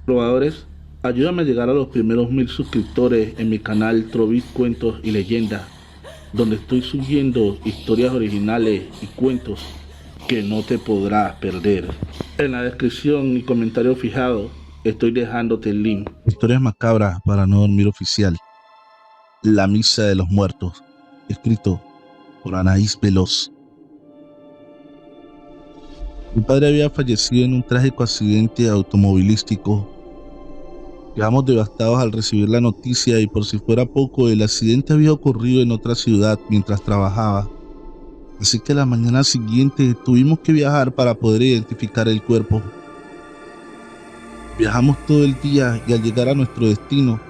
Probadores, ayúdame a llegar a los primeros 1000 suscriptores en mi canal Trovis Cuentos y Leyendas, donde estoy subiendo historias originales y cuentos que no te podrás perder. En la descripción y comentario fijado estoy dejándote el link. Historias macabras para no dormir oficial. La misa de los muertos, escrito por Anaís Veloz. Mi padre había fallecido en un trágico accidente automovilístico. Quedamos devastados al recibir la noticia y, por si fuera poco, el accidente había ocurrido en otra ciudad mientras trabajaba. Así que la mañana siguiente tuvimos que viajar para poder identificar el cuerpo. Viajamos todo el día y al llegar a nuestro destino,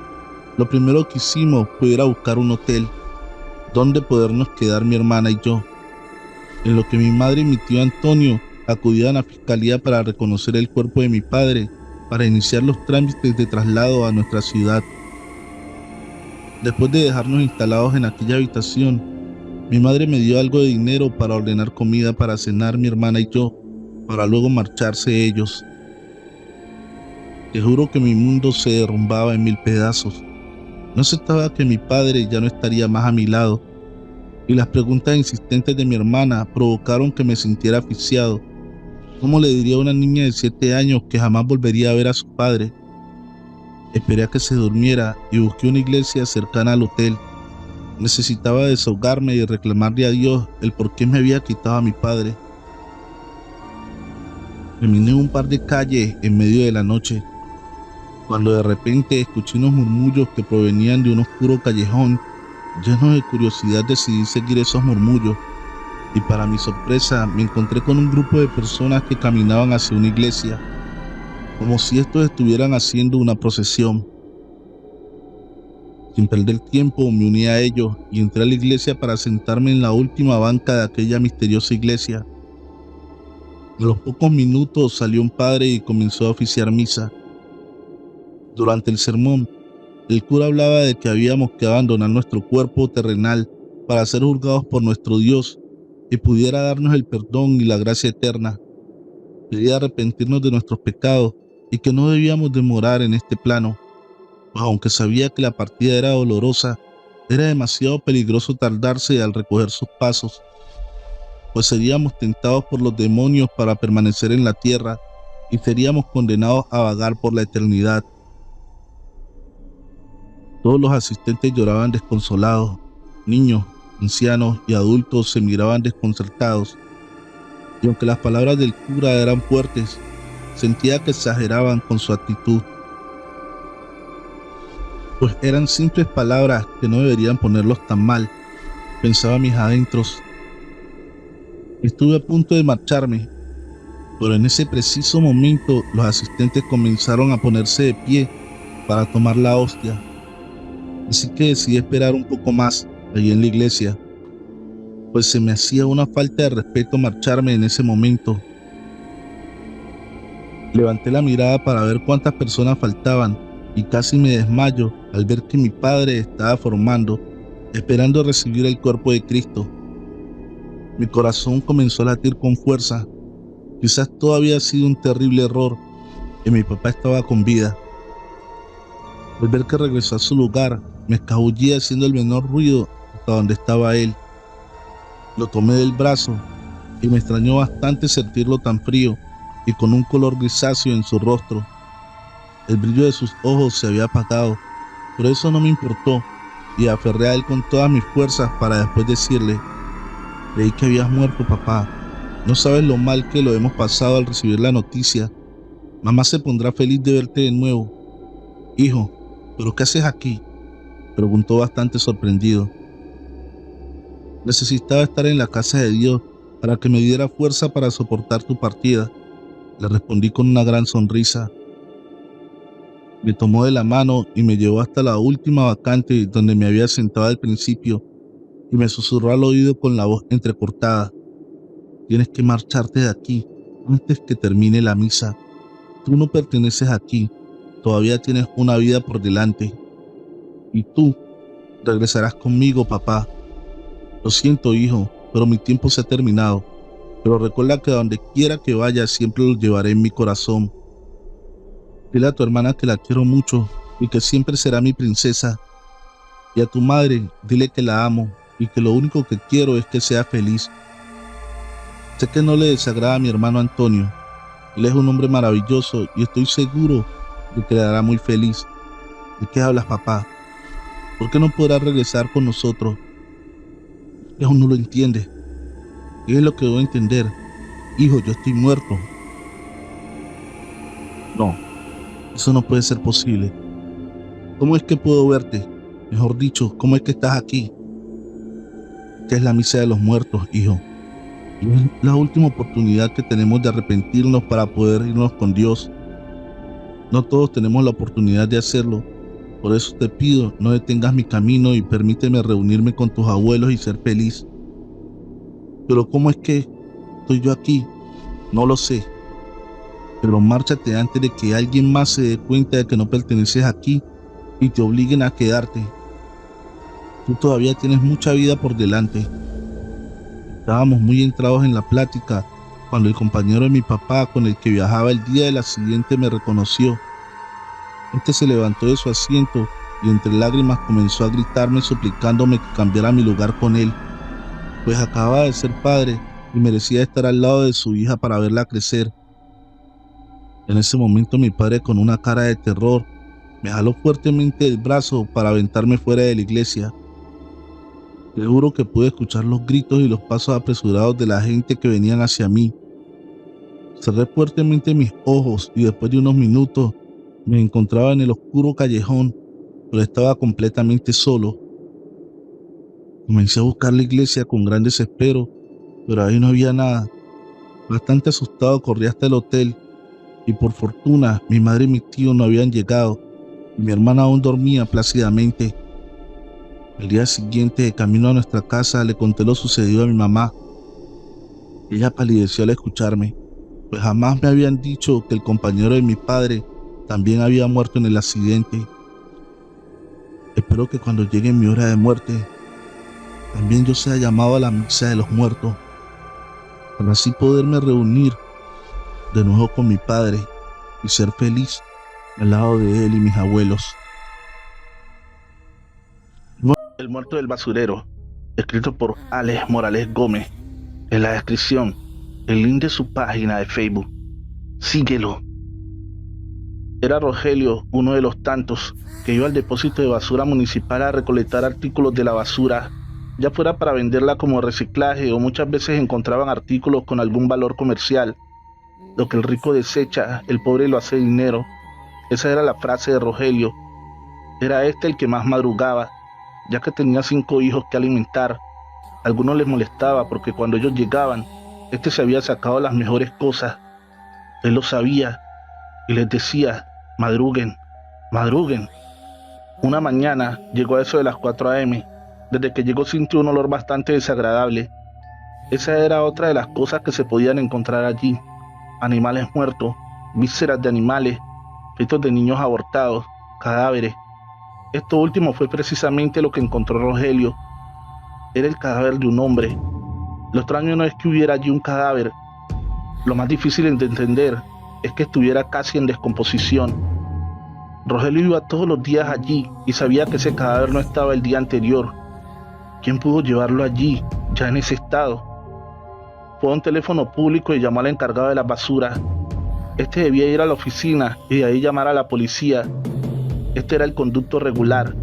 lo primero que hicimos fue ir a buscar un hotel donde podernos quedar mi hermana y yo, en lo que mi madre y mi tío Antonio acudían a la fiscalía para reconocer el cuerpo de mi padre para iniciar los trámites de traslado a nuestra ciudad. Después de dejarnos instalados en aquella habitación, mi madre me dio algo de dinero para ordenar comida para cenar mi hermana y yo, para luego marcharse ellos. Te juro que mi mundo se derrumbaba en 1000 pedazos. No aceptaba que mi padre ya no estaría más a mi lado, y las preguntas insistentes de mi hermana provocaron que me sintiera asfixiado. ¿Cómo le diría a una niña de 7 años que jamás volvería a ver a su padre? Esperé a que se durmiera y busqué una iglesia cercana al hotel. Necesitaba desahogarme y reclamarle a Dios el por qué me había quitado a mi padre. Caminé un par de calles en medio de la noche, cuando de repente escuché unos murmullos que provenían de un oscuro callejón. Lleno de curiosidad decidí seguir esos murmullos, y para mi sorpresa me encontré con un grupo de personas que caminaban hacia una iglesia, como si estos estuvieran haciendo una procesión. Sin perder tiempo me uní a ellos y entré a la iglesia para sentarme en la última banca de aquella misteriosa iglesia. A los pocos minutos salió un padre y comenzó a oficiar misa. Durante el sermón, el cura hablaba de que habíamos que abandonar nuestro cuerpo terrenal para ser juzgados por nuestro Dios y pudiera darnos el perdón y la gracia eterna. Pedía arrepentirnos de nuestros pecados y que no debíamos de morar en este plano, pues aunque sabía que la partida era dolorosa, era demasiado peligroso tardarse al recoger sus pasos, pues seríamos tentados por los demonios para permanecer en la tierra y seríamos condenados a vagar por la eternidad. Todos los asistentes lloraban desconsolados. Niños, ancianos y adultos se miraban desconcertados, y aunque las palabras del cura eran fuertes, sentía que exageraban con su actitud, pues eran simples palabras que no deberían ponerlos tan mal, pensaba mis adentros. Estuve a punto de marcharme, pero en ese preciso momento los asistentes comenzaron a ponerse de pie para tomar la hostia, así que decidí esperar un poco más allí en la iglesia, pues se me hacía una falta de respeto marcharme en ese momento. Levanté la mirada para ver cuántas personas faltaban y casi me desmayo al ver que mi padre estaba formando, esperando recibir el cuerpo de Cristo. Mi corazón comenzó a latir con fuerza. Quizás todo había sido un terrible error y mi papá estaba con vida. Al ver que regresó a su lugar, me escabullí haciendo el menor ruido hasta donde estaba él. Lo tomé del brazo y me extrañó bastante sentirlo tan frío y con un color grisáceo en su rostro. El brillo de sus ojos se había apagado, pero eso no me importó y aferré a él con todas mis fuerzas para después decirle: creí que habías muerto, papá. No sabes lo mal que lo hemos pasado al recibir la noticia. Mamá se pondrá feliz de verte de nuevo. Hijo, ¿pero qué haces aquí?, preguntó bastante sorprendido. Necesitaba estar en la casa de Dios para que me diera fuerza para soportar tu partida, le respondí con una gran sonrisa. Me tomó de la mano y me llevó hasta la última vacante donde me había sentado al principio y me susurró al oído con la voz entrecortada: tienes que marcharte de aquí antes que termine la misa. Tú no perteneces aquí, todavía tienes una vida por delante. Y tú regresarás conmigo, papá. Lo siento, hijo, pero mi tiempo se ha terminado. Pero recuerda que a donde quiera que vaya siempre lo llevaré en mi corazón. Dile a tu hermana que la quiero mucho y que siempre será mi princesa. Y a tu madre, dile que la amo y que lo único que quiero es que sea feliz. Sé que no le desagrada a mi hermano Antonio. Él es un hombre maravilloso y estoy seguro de que le hará muy feliz. ¿De qué hablas, papá? ¿Por qué no podrá regresar con nosotros? Y aún no lo entiende. ¿Qué es lo que debo entender? Hijo, yo estoy muerto. No, eso no puede ser posible. ¿Cómo es que puedo verte? Mejor dicho, ¿cómo es que estás aquí? Esta es la misa de los muertos, hijo. Y es la última oportunidad que tenemos de arrepentirnos para poder irnos con Dios. No todos tenemos la oportunidad de hacerlo. Por eso te pido, no detengas mi camino y permíteme reunirme con tus abuelos y ser feliz. Pero ¿cómo es que estoy yo aquí? No lo sé. Pero márchate antes de que alguien más se dé cuenta de que no perteneces aquí y te obliguen a quedarte. Tú todavía tienes mucha vida por delante. Estábamos muy entrados en la plática cuando el compañero de mi papá con el que viajaba el día del accidente me reconoció. Este se levantó de su asiento y entre lágrimas comenzó a gritarme suplicándome que cambiara mi lugar con él, pues acababa de ser padre y merecía estar al lado de su hija para verla crecer. En ese momento mi padre, con una cara de terror, me jaló fuertemente el brazo para aventarme fuera de la iglesia. Te juro que pude escuchar los gritos y los pasos apresurados de la gente que venían hacia mí. Cerré fuertemente mis ojos y después de unos minutos me encontraba en el oscuro callejón, pero estaba completamente solo. Comencé a buscar la iglesia con gran desespero, pero ahí no había nada. Bastante asustado corrí hasta el hotel y por fortuna mi madre y mi tío no habían llegado y mi hermana aún dormía plácidamente. El día siguiente, de camino a nuestra casa, le conté lo sucedido a mi mamá. Ella palideció al escucharme, pues jamás me habían dicho que el compañero de mi padre también había muerto en el accidente. Espero que cuando llegue mi hora de muerte, también yo sea llamado a la misa de los muertos, para así poderme reunir de nuevo con mi padre y ser feliz al lado de él y mis abuelos. El muerto del basurero, escrito por Alex Morales Gómez. En la descripción, el link de su página de Facebook. Síguelo. Era Rogelio, uno de los tantos que iba al depósito de basura municipal a recolectar artículos de la basura, ya fuera para venderla como reciclaje o muchas veces encontraban artículos con algún valor comercial. Lo que el rico desecha, el pobre lo hace dinero. Esa era la frase de Rogelio. Era este el que más madrugaba, ya que tenía 5 hijos que alimentar. A algunos les molestaba porque cuando ellos llegaban, este se había sacado las mejores cosas. Él lo sabía y les decía: madruguen, madruguen. Una mañana llegó a eso de las 4 a.m. Desde que llegó sintió un olor bastante desagradable. Esa era otra de las cosas que se podían encontrar allí: animales muertos, vísceras de animales, fetos de niños abortados, cadáveres. Esto último fue precisamente lo que encontró Rogelio. Era el cadáver de un hombre. Lo extraño no es que hubiera allí un cadáver. Lo más difícil de entender es que estuviera casi en descomposición. Rogelio iba todos los días allí y sabía que ese cadáver no estaba el día anterior. ¿Quién pudo llevarlo allí, ya en ese estado? Fue a un teléfono público y llamó al encargado de las basuras. Este debía ir a la oficina y de ahí llamar a la policía. Este era el conducto regular.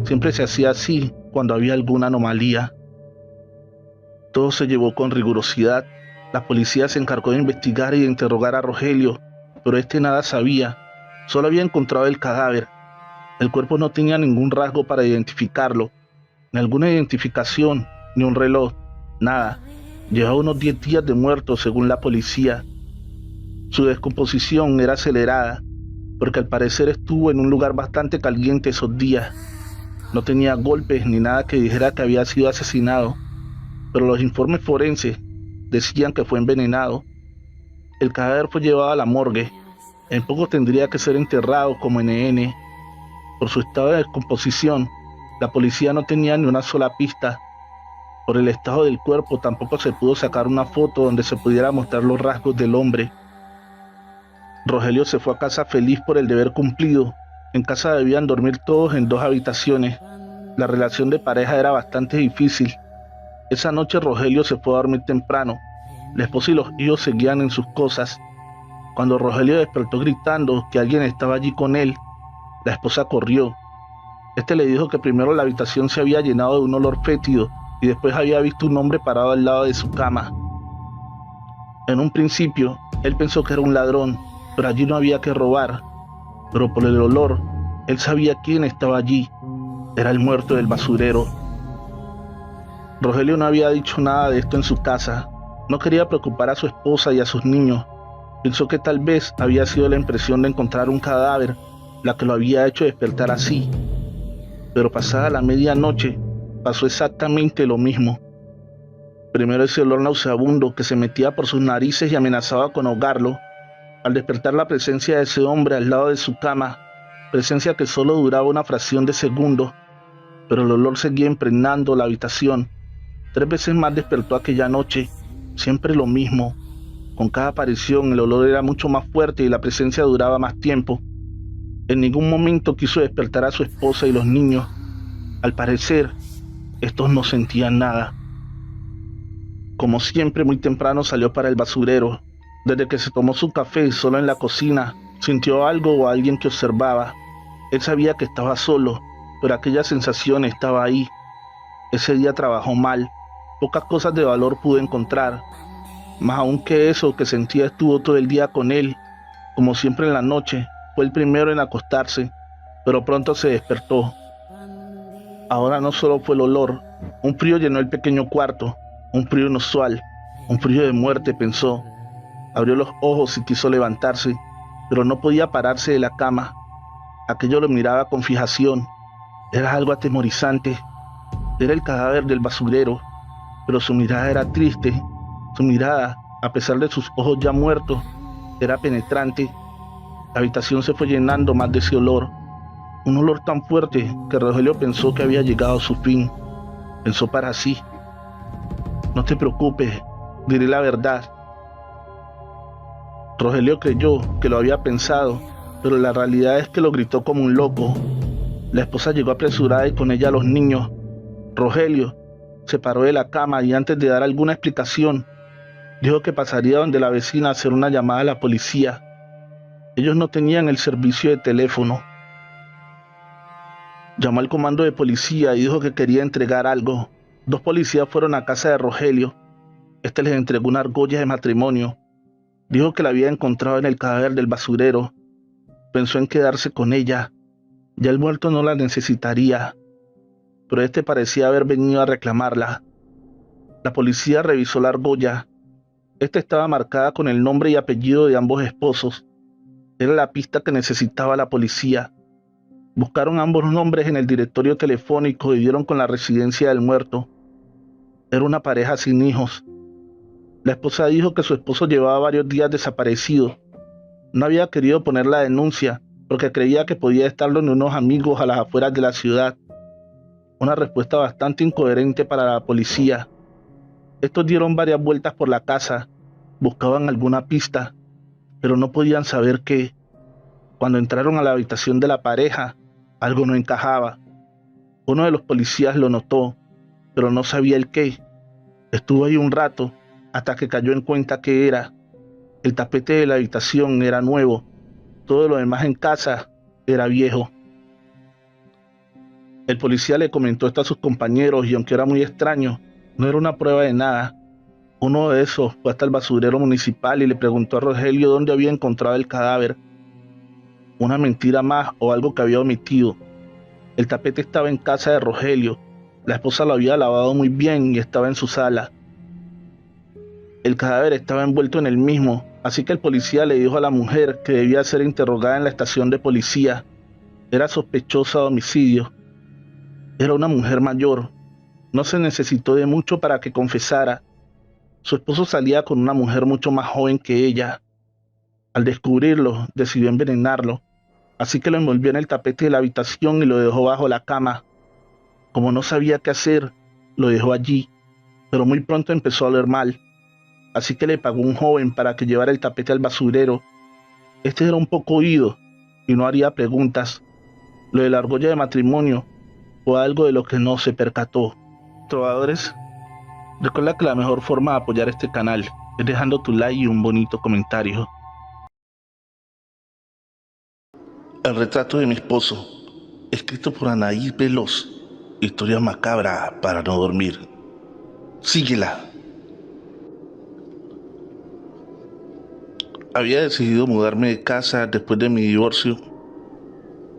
Siempre se hacía así cuando había alguna anomalía. Todo se llevó con rigurosidad. La policía se encargó de investigar y de interrogar a Rogelio, pero este nada sabía. Solo había encontrado el cadáver. El cuerpo no tenía ningún rasgo para identificarlo, ni alguna identificación, ni un reloj, nada. Llevaba unos 10 días de muerto según la policía. Su descomposición era acelerada, porque al parecer estuvo en un lugar bastante caliente esos días. No tenía golpes ni nada que dijera que había sido asesinado, pero los informes forenses decían que fue envenenado. El cadáver fue llevado a la morgue. En poco tendría que ser enterrado como NN. Por su estado de descomposición, la policía no tenía ni una sola pista. Por el estado del cuerpo tampoco se pudo sacar una foto donde se pudiera mostrar los rasgos del hombre. Rogelio se fue a casa feliz por el deber cumplido. En casa debían dormir todos en 2 habitaciones. La relación de pareja era bastante difícil. Esa noche Rogelio se fue a dormir temprano. La esposa y los hijos seguían en sus cosas. Cuando Rogelio despertó gritando que alguien estaba allí con él, la esposa corrió. Este le dijo que primero la habitación se había llenado de un olor fétido y después había visto un hombre parado al lado de su cama. En un principio, él pensó que era un ladrón, pero allí no había que robar. Pero por el olor, él sabía quién estaba allí. Era el muerto del basurero. Rogelio no había dicho nada de esto en su casa. No quería preocupar a su esposa y a sus niños. Pensó que tal vez había sido la impresión de encontrar un cadáver la que lo había hecho despertar así. Pero pasada la medianoche, pasó exactamente lo mismo. Primero ese olor nauseabundo que se metía por sus narices y amenazaba con ahogarlo. Al despertar la presencia de ese hombre al lado de su cama, presencia que solo duraba una fracción de segundo, pero el olor seguía impregnando la habitación. 3 veces más despertó aquella noche, siempre lo mismo. Con cada aparición el olor era mucho más fuerte y la presencia duraba más tiempo. En ningún momento quiso despertar a su esposa y los niños. Al parecer, estos no sentían nada. Como siempre, muy temprano salió para el basurero. Desde que se tomó su café solo en la cocina, sintió algo o alguien que observaba. Él sabía que estaba solo, pero aquella sensación estaba ahí. Ese día trabajó mal. Pocas cosas de valor pudo encontrar. Más aún que eso que sentía, estuvo todo el día con él. Como siempre en la noche, fue el primero en acostarse, pero pronto se despertó. Ahora no solo fue el olor, un frío llenó el pequeño cuarto, un frío inusual, un frío de muerte, pensó. Abrió los ojos y quiso levantarse, pero no podía pararse de la cama. Aquello lo miraba con fijación. Era algo atemorizante. Era el cadáver del basurero, pero su mirada era triste. Su mirada, a pesar de sus ojos ya muertos, era penetrante. La habitación se fue llenando más de ese olor. Un olor tan fuerte que Rogelio pensó que había llegado a su fin. Pensó para sí: no te preocupes, diré la verdad. Rogelio creyó que lo había pensado, pero la realidad es que lo gritó como un loco. La esposa llegó apresurada y con ella los niños. Rogelio se paró de la cama y antes de dar alguna explicación, dijo que pasaría donde la vecina a hacer una llamada a la policía. Ellos no tenían el servicio de teléfono. Llamó al comando de policía y dijo que quería entregar algo. 2 policías fueron a casa de Rogelio. Este les entregó una argolla de matrimonio. Dijo que la había encontrado en el cadáver del basurero. Pensó en quedarse con ella. Ya el muerto no la necesitaría, pero este parecía haber venido a reclamarla. La policía revisó la argolla. Esta estaba marcada con el nombre y apellido de ambos esposos. Era la pista que necesitaba la policía. Buscaron ambos nombres en el directorio telefónico y dieron con la residencia del muerto. Era una pareja sin hijos. La esposa dijo que su esposo llevaba varios días desaparecido. No había querido poner la denuncia porque creía que podía estar donde unos amigos a las afueras de la ciudad. Una respuesta bastante incoherente para la policía. Estos dieron varias vueltas por la casa, buscaban alguna pista, pero no podían saber qué. Cuando entraron a la habitación de la pareja, algo no encajaba. Uno de los policías lo notó, pero no sabía el qué. Estuvo ahí un rato hasta que cayó en cuenta que era. El tapete de la habitación era nuevo, todo lo demás en casa era viejo. El policía le comentó esto a sus compañeros y aunque era muy extraño, no era una prueba de nada. Uno de esos fue hasta el basurero municipal y le preguntó a Rogelio dónde había encontrado el cadáver. Una mentira más o algo que había omitido. El tapete estaba en casa de Rogelio. La esposa lo había lavado muy bien y estaba en su sala. El cadáver estaba envuelto en el mismo, así que el policía le dijo a la mujer que debía ser interrogada en la estación de policía. Era sospechosa de homicidio. Era una mujer mayor. No se necesitó de mucho para que confesara. Su esposo salía con una mujer mucho más joven que ella. Al descubrirlo, decidió envenenarlo, así que lo envolvió en el tapete de la habitación y lo dejó bajo la cama. Como no sabía qué hacer, lo dejó allí, pero muy pronto empezó a oler mal, así que le pagó a un joven para que llevara el tapete al basurero. Este era un poco oído y no haría preguntas. Lo de la argolla de matrimonio fue algo de lo que no se percató. Trovadores, recuerda que la mejor forma de apoyar este canal es dejando tu like y un bonito comentario. El retrato de mi esposo, escrito por Anaí Veloz. Historia macabra para no dormir. Síguela. Había decidido mudarme de casa después de mi divorcio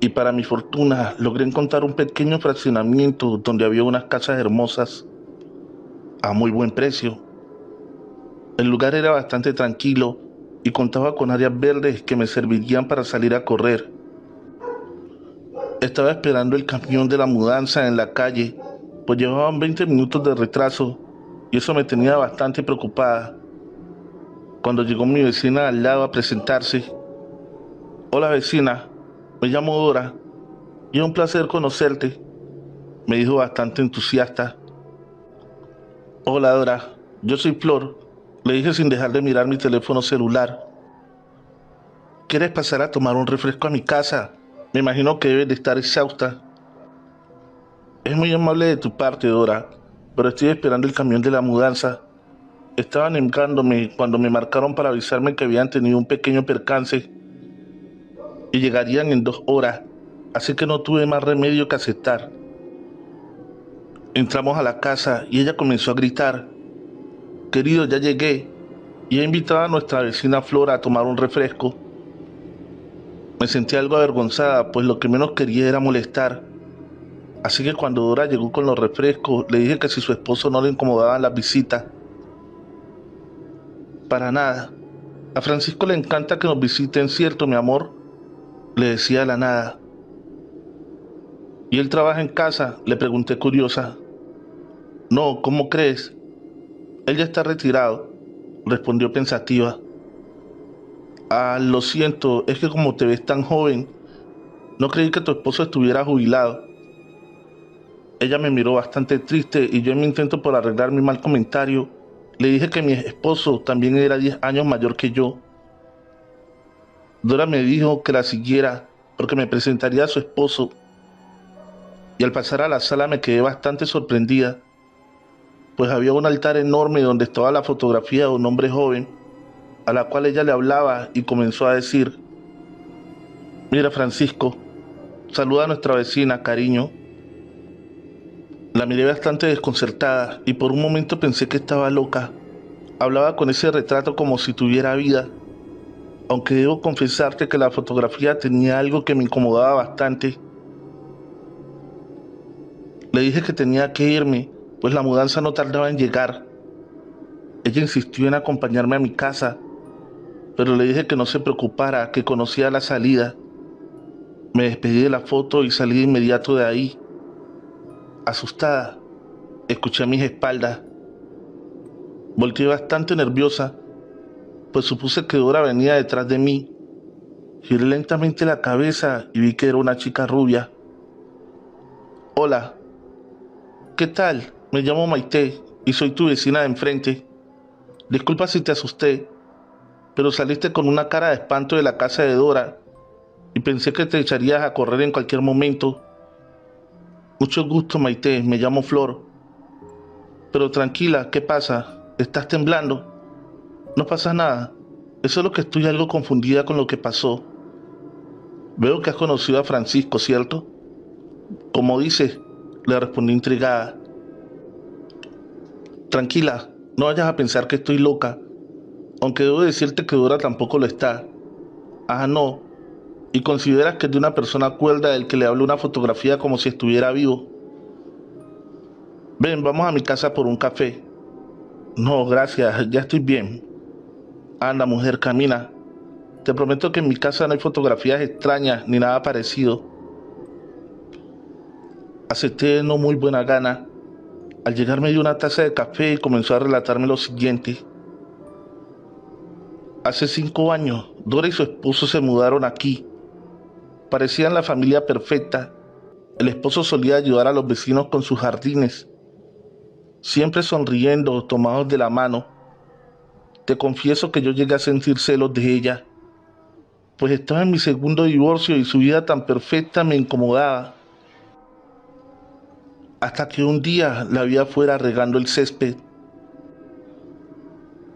y para mi fortuna logré encontrar un pequeño fraccionamiento donde había unas casas hermosas a muy buen precio. El lugar era bastante tranquilo y contaba con áreas verdes que me servirían para salir a correr. Estaba esperando el camión de la mudanza en la calle, pues llevaban 20 minutos de retraso y eso me tenía bastante preocupada. Cuando llegó mi vecina al lado a presentarse: hola vecina, me llamo Dora y es un placer conocerte, me dijo bastante entusiasta. Hola Dora, yo soy Flor, le dije sin dejar de mirar mi teléfono celular. ¿Quieres pasar a tomar un refresco a mi casa? Me imagino que debes de estar exhausta. Es muy amable de tu parte, Dora, pero estoy esperando el camión de la mudanza. Estaban encargándome cuando me marcaron para avisarme que habían tenido un pequeño percance y llegarían en 2 horas, así que no tuve más remedio que aceptar. Entramos a la casa y ella comenzó a gritar: querido, ya llegué, y he invitado a nuestra vecina Flora a tomar un refresco. Me sentí algo avergonzada, pues lo que menos quería era molestar. Así que cuando Dora llegó con los refrescos, le dije que si su esposo no le incomodaban las visitas. Para nada. A Francisco le encanta que nos visiten, ¿cierto, mi amor?, le decía de la nada. ¿Y él trabaja en casa?, le pregunté curiosa. No, ¿cómo crees? Él ya está retirado, respondió pensativa. Ah, lo siento, es que como te ves tan joven, no creí que tu esposo estuviera jubilado. Ella me miró bastante triste y yo, en mi intento por arreglar mi mal comentario, le dije que mi esposo también era 10 años mayor que yo. Dora me dijo que la siguiera porque me presentaría a su esposo, y al pasar a la sala me quedé bastante sorprendida, pues había un altar enorme donde estaba la fotografía de un hombre joven, a la cual ella le hablaba y comenzó a decir: mira Francisco, saluda a nuestra vecina, cariño. La miré bastante desconcertada y por un momento pensé que estaba loca. Hablaba con ese retrato como si tuviera vida, aunque debo confesarte que la fotografía tenía algo que me incomodaba bastante. Le dije que tenía que irme, pues la mudanza no tardaba en llegar. Ella insistió en acompañarme a mi casa, pero le dije que no se preocupara, que conocía la salida. Me despedí de la foto y salí de inmediato de ahí. Asustada, escuché a mis espaldas. Volteé bastante nerviosa, pues supuse que Dora venía detrás de mí. Giré lentamente la cabeza y vi que era una chica rubia. Hola, ¿qué tal? Me llamo Maite y soy tu vecina de enfrente. Disculpa si te asusté, pero saliste con una cara de espanto de la casa de Dora y pensé que te echarías a correr en cualquier momento. Mucho gusto, Maite, me llamo Flor. Pero tranquila, ¿qué pasa? ¿Estás temblando? No pasa nada, es solo que estoy algo confundida con lo que pasó. Veo que has conocido a Francisco, ¿cierto? Como dices, le respondí intrigada. Tranquila, no vayas a pensar que estoy loca, aunque debo decirte que Dora tampoco lo está. Ah, no, y consideras que es de una persona cuerda el que le habla una fotografía como si estuviera vivo. Ven, vamos a mi casa por un café. No, gracias, ya estoy bien. Anda, mujer, camina. Te prometo que en mi casa no hay fotografías extrañas ni nada parecido. Acepté de no muy buena gana. Al llegar me dio una taza de café y comenzó a relatarme lo siguiente. Hace 5 años, Dora y su esposo se mudaron aquí. Parecían la familia perfecta. El esposo solía ayudar a los vecinos con sus jardines, siempre sonriendo, tomados de la mano. Te confieso que yo llegué a sentir celos de ella. pues estaba en mi segundo divorcio y su vida tan perfecta me incomodaba. Hasta que un día la vi afuera regando el césped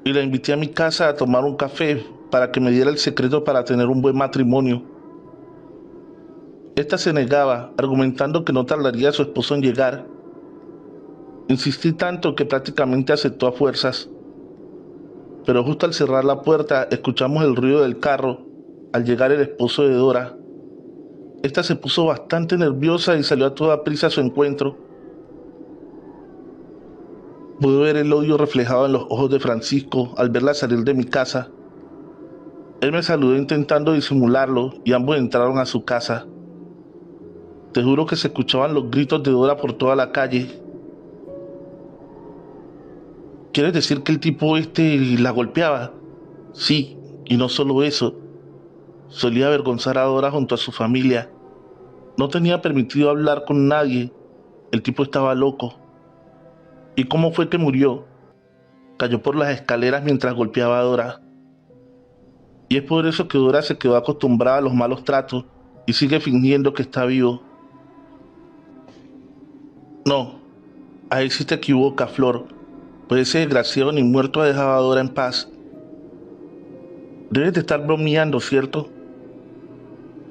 y la invité a mi casa a tomar un café para que me diera el secreto para tener un buen matrimonio. Esta se negaba, argumentando que no tardaría su esposo en llegar. Insistí tanto que prácticamente aceptó a fuerzas, pero justo al cerrar la puerta escuchamos el ruido del carro al llegar el esposo de Dora. Esta se puso bastante nerviosa y salió a toda prisa a su encuentro. Pude ver el odio reflejado en los ojos de Francisco al verla salir de mi casa. Él me saludó intentando disimularlo y ambos entraron a su casa. Te juro que se escuchaban los gritos de Dora por toda la calle. ¿Quieres decir que el tipo la golpeaba? Sí, y no solo eso. Solía avergonzar a Dora junto a su familia. No tenía permitido hablar con nadie. El tipo estaba loco. ¿Y cómo fue que murió? Cayó por las escaleras mientras golpeaba a Dora. Y es por eso que Dora se quedó acostumbrada a los malos tratos y sigue fingiendo que está vivo. No, ahí sí te equivocas, Flor, pues ese desgraciado ni muerto ha dejado a Dora en paz. Debes de estar bromeando, ¿cierto?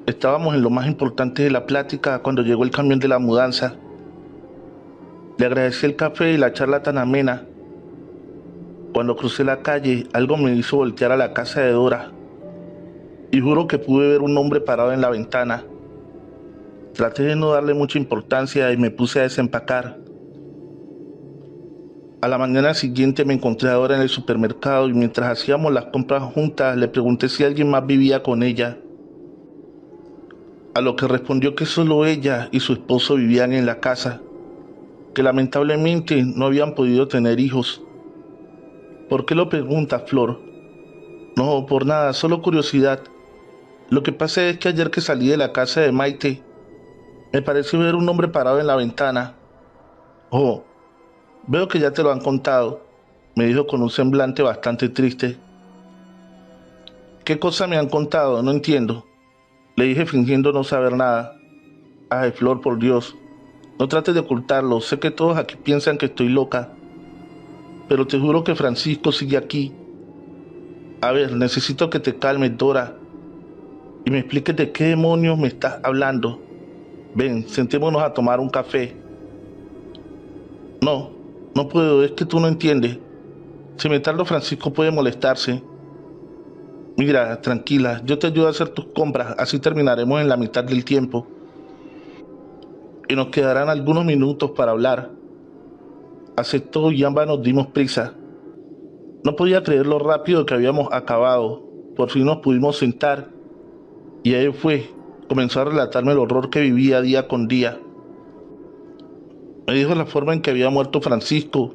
Estábamos en lo más importante de la plática cuando llegó el camión de la mudanza. Le agradecí el café y la charla tan amena. Cuando crucé la calle, algo me hizo voltear a la casa de Dora. Y juro que pude ver un hombre parado en la ventana. Traté de no darle mucha importancia y me puse a desempacar. A la mañana siguiente me encontré a Dora en el supermercado y mientras hacíamos las compras juntas le pregunté si alguien más vivía con ella. A lo que respondió que solo ella y su esposo vivían en la casa, que lamentablemente no habían podido tener hijos. ¿Por qué lo preguntas, Flor? No, por nada, solo curiosidad. Lo que pasa es que ayer que salí de la casa de Maite, me pareció ver un hombre parado en la ventana. Oh, veo que ya te lo han contado, me dijo con un semblante bastante triste. ¿Qué cosa me han contado? No entiendo. Le dije fingiendo no saber nada. Ay, Flor, por Dios, no trates de ocultarlo, sé que todos aquí piensan que estoy loca. Pero te juro que Francisco sigue aquí. A ver, necesito que te calmes, Dora, y me expliques de qué demonios me estás hablando. Ven, sentémonos a tomar un café. No, no puedo, es que tú no entiendes. Si me tardo, Francisco puede molestarse. Mira, tranquila, yo te ayudo a hacer tus compras, así terminaremos en la mitad del tiempo. Y nos quedarán algunos minutos para hablar. Aceptó y ambas nos dimos prisa. No podía creer lo rápido que habíamos acabado. Por fin nos pudimos sentar. Y ahí fue. Comenzó a relatarme el horror que vivía día con día. Me dijo la forma en que había muerto Francisco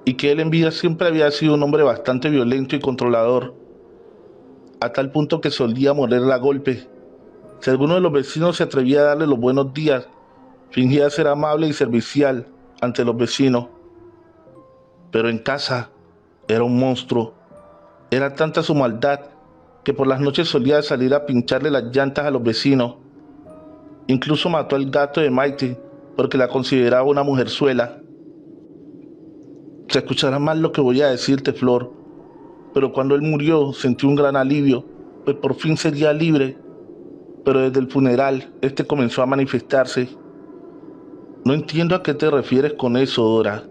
y que él en vida siempre había sido un hombre bastante violento y controlador, a tal punto que solía morderle a golpes. Si alguno de los vecinos se atrevía a darle los buenos días, fingía ser amable y servicial ante los vecinos. Pero en casa era un monstruo. Era tanta su maldad que por las noches solía salir a pincharle las llantas a los vecinos. Incluso mató al gato de Maite porque la consideraba una mujerzuela. Se escuchará mal lo que voy a decirte, Flor, pero cuando él murió sentí un gran alivio, pues por fin sería libre. Pero desde el funeral, comenzó a manifestarse. No entiendo a qué te refieres con eso, Dora.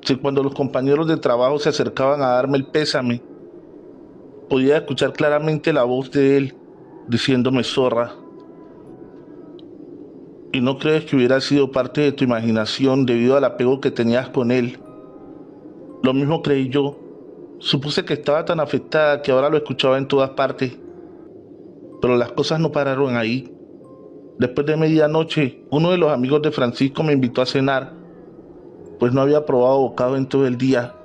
Si cuando los compañeros de trabajo se acercaban a darme el pésame, podía escuchar claramente la voz de él diciéndome zorra. ¿Y no crees que hubiera sido parte de tu imaginación debido al apego que tenías con él? Lo mismo creí yo. Supuse que estaba tan afectada que ahora lo escuchaba en todas partes. Pero las cosas no pararon ahí. Después de medianoche, uno de los amigos de Francisco me invitó a cenar, pues no había probado bocado en todo el día.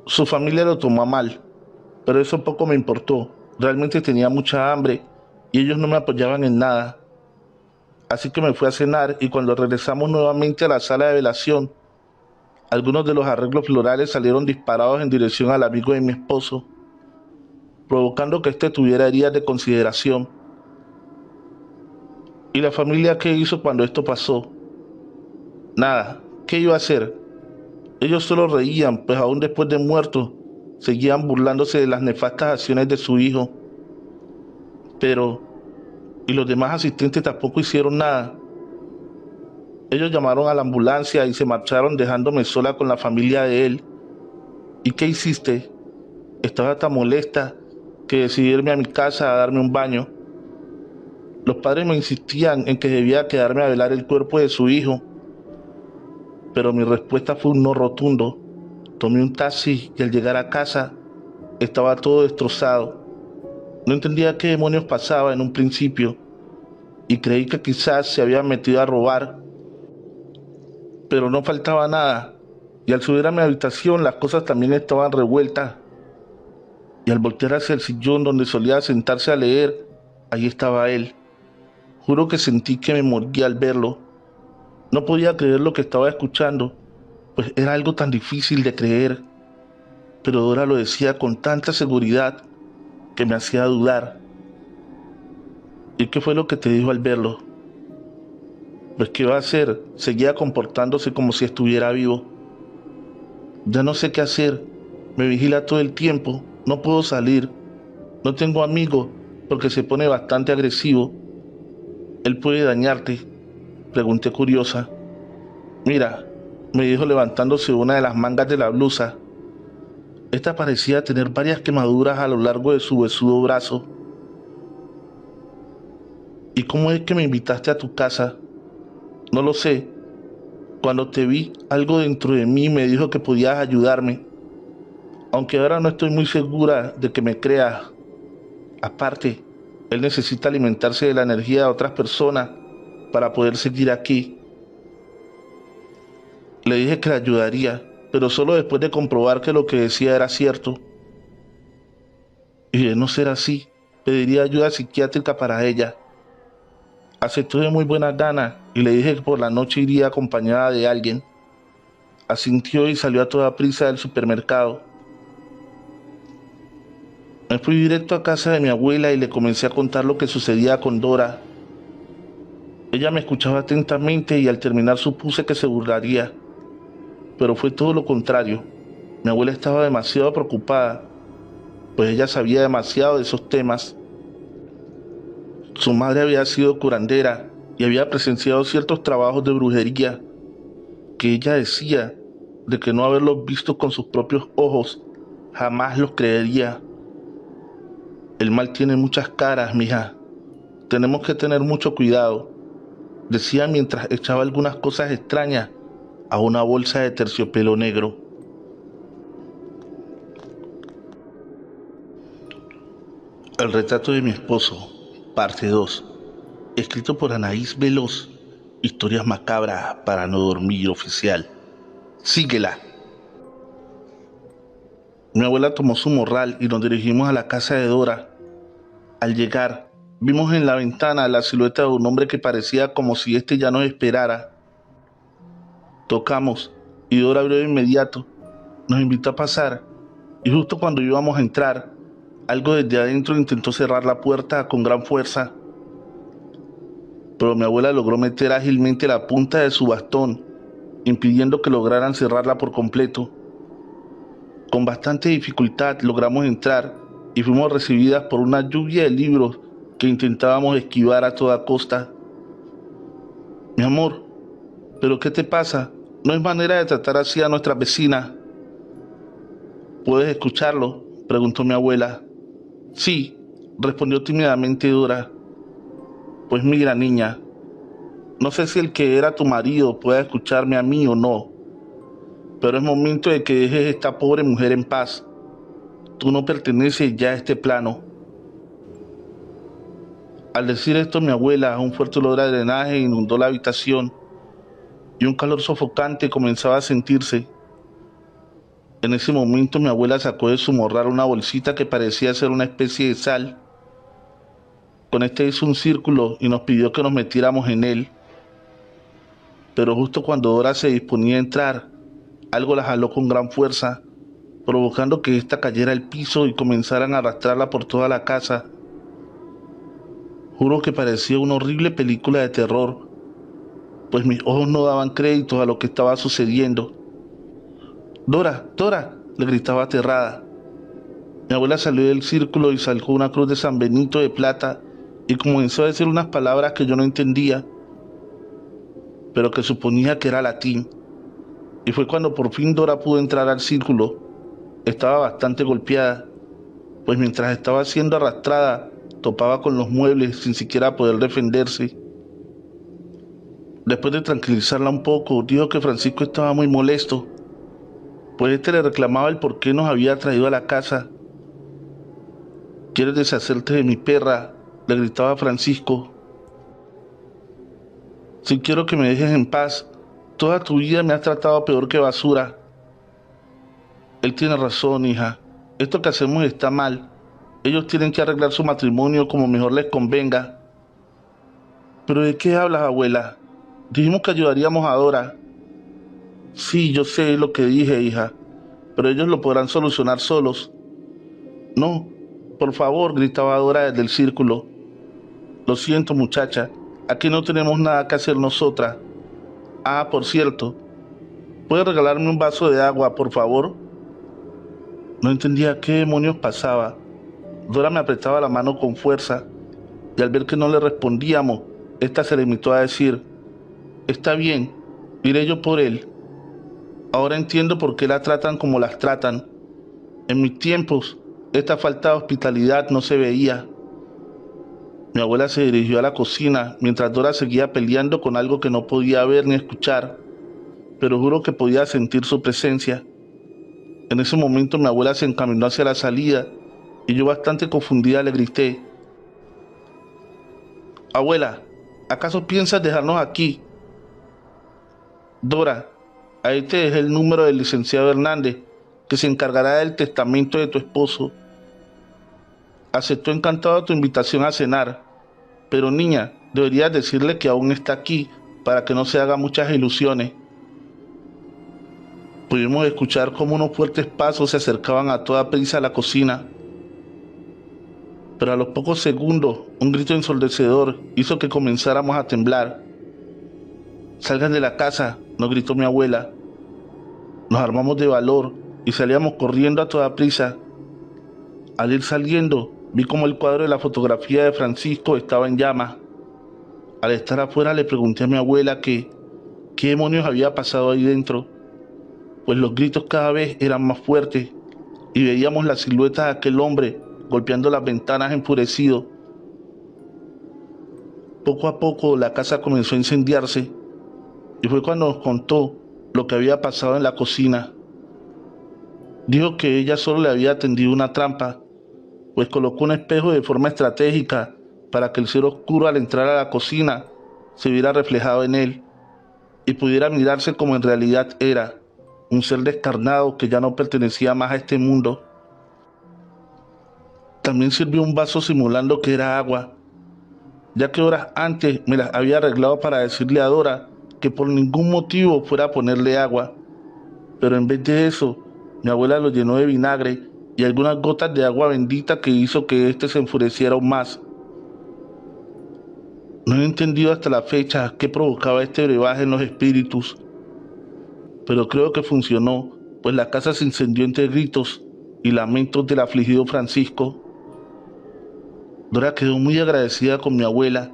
Su familia lo tomó a mal, pero eso poco me importó. Realmente tenía mucha hambre y ellos no me apoyaban en nada. Así que me fui a cenar y cuando regresamos nuevamente a la sala de velación, algunos de los arreglos florales salieron disparados en dirección al amigo de mi esposo. provocando que éste tuviera heridas de consideración. ¿Y la familia qué hizo cuando esto pasó? Nada, ¿qué iba a hacer? Ellos solo reían, pues aún después de muerto, seguían burlándose de las nefastas acciones de su hijo. Pero, ¿y los demás asistentes tampoco hicieron nada? Ellos llamaron a la ambulancia y se marcharon dejándome sola con la familia de él. ¿Y qué hiciste? Estaba tan molesta que decidí irme a mi casa a darme un baño. Los padres me insistían en que debía quedarme a velar el cuerpo de su hijo, pero mi respuesta fue un no rotundo. Tomé un taxi y al llegar a casa estaba todo destrozado. No entendía qué demonios pasaba en un principio y creí que quizás se había metido a robar, pero no faltaba nada. Y al subir a mi habitación las cosas también estaban revueltas. Y al voltear hacia el sillón donde solía sentarse a leer, ahí estaba él. Juro que sentí que me moría al verlo. No podía creer lo que estaba escuchando, pues era algo tan difícil de creer. Pero Dora lo decía con tanta seguridad que me hacía dudar. ¿Y qué fue lo que te dijo al verlo? Pues qué iba a hacer, seguía comportándose como si estuviera vivo. Ya no sé qué hacer, me vigila todo el tiempo, no puedo salir, no tengo amigos porque se pone bastante agresivo. ¿Él puede dañarte?, pregunté curiosa. Mira, me dijo levantándose una de las mangas de la blusa. Esta parecía tener varias quemaduras a lo largo de su huesudo brazo. ¿Y cómo es que me invitaste a tu casa? No lo sé. Cuando te vi, algo dentro de mí me dijo que podías ayudarme, aunque ahora no estoy muy segura de que me creas. Aparte, él necesita alimentarse de la energía de otras personas para poder seguir aquí. Le dije que le ayudaría, pero solo después de comprobar que lo que decía era cierto. Y de no ser así, pediría ayuda psiquiátrica para ella. Aceptó de muy buena gana y le dije que por la noche iría acompañada de alguien. Asintió y salió a toda prisa del supermercado. Me fui directo a casa de mi abuela y le comencé a contar lo que sucedía con Dora. Ella me escuchaba atentamente y al terminar supuse que se burlaría, pero fue todo lo contrario. Mi abuela estaba demasiado preocupada, pues ella sabía demasiado de esos temas. Su madre había sido curandera y había presenciado ciertos trabajos de brujería que ella decía de que no haberlos visto con sus propios ojos jamás los creería. El mal tiene muchas caras, mija. Tenemos que tener mucho cuidado, decía mientras echaba algunas cosas extrañas a una bolsa de terciopelo negro. El retrato de mi esposo, parte 2, escrito por Anaís Veloz. Historias macabras para no dormir oficial. Síguela. Mi abuela tomó su morral y nos dirigimos a la casa de Dora. Al llegar, vimos en la ventana la silueta de un hombre que parecía como si éste ya nos esperara. Tocamos y Dora abrió de inmediato. Nos invitó a pasar y justo cuando íbamos a entrar, algo desde adentro intentó cerrar la puerta con gran fuerza. Pero mi abuela logró meter ágilmente la punta de su bastón, impidiendo que lograran cerrarla por completo. Con bastante dificultad logramos entrar y fuimos recibidas por una lluvia de libros que intentábamos esquivar a toda costa. Mi amor, ¿pero qué te pasa? No hay manera de tratar así a nuestras vecinas. ¿Puedes escucharlo?, preguntó mi abuela. Sí, respondió tímidamente Dora. Pues mira, niña, no sé si el que era tu marido pueda escucharme a mí o no, pero es momento de que dejes a esta pobre mujer en paz. Tú no perteneces ya a este plano. Al decir esto, mi abuela, un fuerte olor a drenaje inundó la habitación y un calor sofocante comenzaba a sentirse. En ese momento mi abuela sacó de su morral una bolsita que parecía ser una especie de sal. Con este hizo un círculo y nos pidió que nos metiéramos en él. Pero justo cuando Dora se disponía a entrar, algo la jaló con gran fuerza provocando que ésta cayera al piso y comenzaran a arrastrarla por toda la casa. Juro que parecía una horrible película de terror, pues mis ojos no daban créditos a lo que estaba sucediendo. «Dora, Dora», le gritaba aterrada. Mi abuela salió del círculo y sacó una cruz de San Benito de plata y comenzó a decir unas palabras que yo no entendía, pero que suponía que era latín. Y fue cuando por fin Dora pudo entrar al círculo. Estaba bastante golpeada, pues mientras estaba siendo arrastrada, topaba con los muebles sin siquiera poder defenderse. Después de tranquilizarla un poco, dijo que Francisco estaba muy molesto, pues este le reclamaba el por qué nos había traído a la casa. «¿Quieres deshacerte de mi perra?», le gritaba Francisco. «Si quiero que me dejes en paz. Toda tu vida me has tratado peor que basura». «Él tiene razón, hija. Esto que hacemos está mal. Ellos tienen que arreglar su matrimonio como mejor les convenga». «¿Pero de qué hablas, abuela? Dijimos que ayudaríamos a Dora». «Sí, yo sé lo que dije, hija, pero ellos lo podrán solucionar solos». «No, por favor», gritaba Dora desde el círculo. «Lo siento, muchacha. Aquí no tenemos nada que hacer nosotras. Ah, por cierto, ¿puedes regalarme un vaso de agua, por favor?». No entendía qué demonios pasaba. Dora me apretaba la mano con fuerza, y al ver que no le respondíamos, esta se limitó a decir: «Está bien, iré yo por él. Ahora entiendo por qué la tratan como las tratan. En mis tiempos, esta falta de hospitalidad no se veía». Mi abuela se dirigió a la cocina mientras Dora seguía peleando con algo que no podía ver ni escuchar, pero juro que podía sentir su presencia. En ese momento mi abuela se encaminó hacia la salida y yo, bastante confundida, le grité: «Abuela, ¿acaso piensas dejarnos aquí?». «Dora, ahí te dejé el número del licenciado Hernández, que se encargará del testamento de tu esposo. Aceptó encantado tu invitación a cenar, pero niña, deberías decirle que aún está aquí para que no se haga muchas ilusiones». Pudimos escuchar cómo unos fuertes pasos se acercaban a toda prisa a la cocina, pero a los pocos segundos un grito ensordecedor hizo que comenzáramos a temblar. «Salgan de la casa», nos gritó mi abuela. Nos armamos de valor y salíamos corriendo a toda prisa. Al ir saliendo, vi como el cuadro de la fotografía de Francisco estaba en llamas. Al estar afuera le pregunté a mi abuela qué demonios había pasado ahí dentro, pues los gritos cada vez eran más fuertes y veíamos la silueta de aquel hombre golpeando las ventanas enfurecido. Poco a poco la casa comenzó a incendiarse y fue cuando nos contó lo que había pasado en la cocina. Dijo que ella solo le había tendido una trampa, pues colocó un espejo de forma estratégica para que el ser oscuro, al entrar a la cocina, se viera reflejado en él y pudiera mirarse como en realidad era, un ser descarnado que ya no pertenecía más a este mundo. También sirvió un vaso simulando que era agua, ya que horas antes me las había arreglado para decirle a Dora que por ningún motivo fuera a ponerle agua, pero en vez de eso, mi abuela lo llenó de vinagre y algunas gotas de agua bendita que hizo que éste se enfureciera aún más. No he entendido hasta la fecha qué provocaba este brebaje en los espíritus, pero creo que funcionó, pues la casa se incendió entre gritos y lamentos del afligido Francisco. Dora quedó muy agradecida con mi abuela,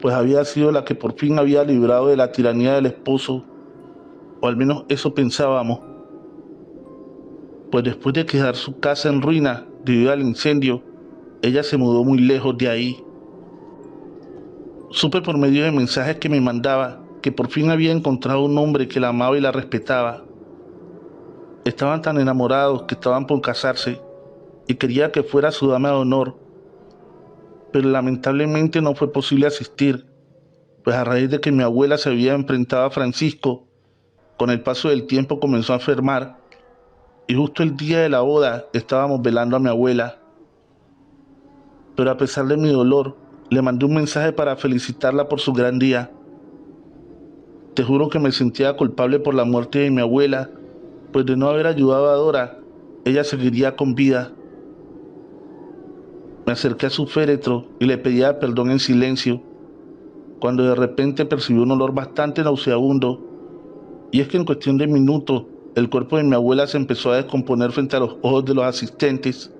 pues había sido la que por fin había librado de la tiranía del esposo, o al menos eso pensábamos, pues después de quedar su casa en ruina debido al incendio, ella se mudó muy lejos de ahí. Supe por medio de mensajes que me mandaba que por fin había encontrado un hombre que la amaba y la respetaba. Estaban tan enamorados que estaban por casarse y quería que fuera su dama de honor, pero lamentablemente no fue posible asistir, pues a raíz de que mi abuela se había enfrentado a Francisco, con el paso del tiempo comenzó a enfermar y justo el día de la boda estábamos velando a mi abuela. Pero a pesar de mi dolor, le mandé un mensaje para felicitarla por su gran día. Te juro que me sentía culpable por la muerte de mi abuela, pues de no haber ayudado a Dora, ella seguiría con vida. Me acerqué a su féretro y le pedía perdón en silencio, cuando de repente percibí un olor bastante nauseabundo, y es que en cuestión de minutos el cuerpo de mi abuela se empezó a descomponer frente a los ojos de los asistentes.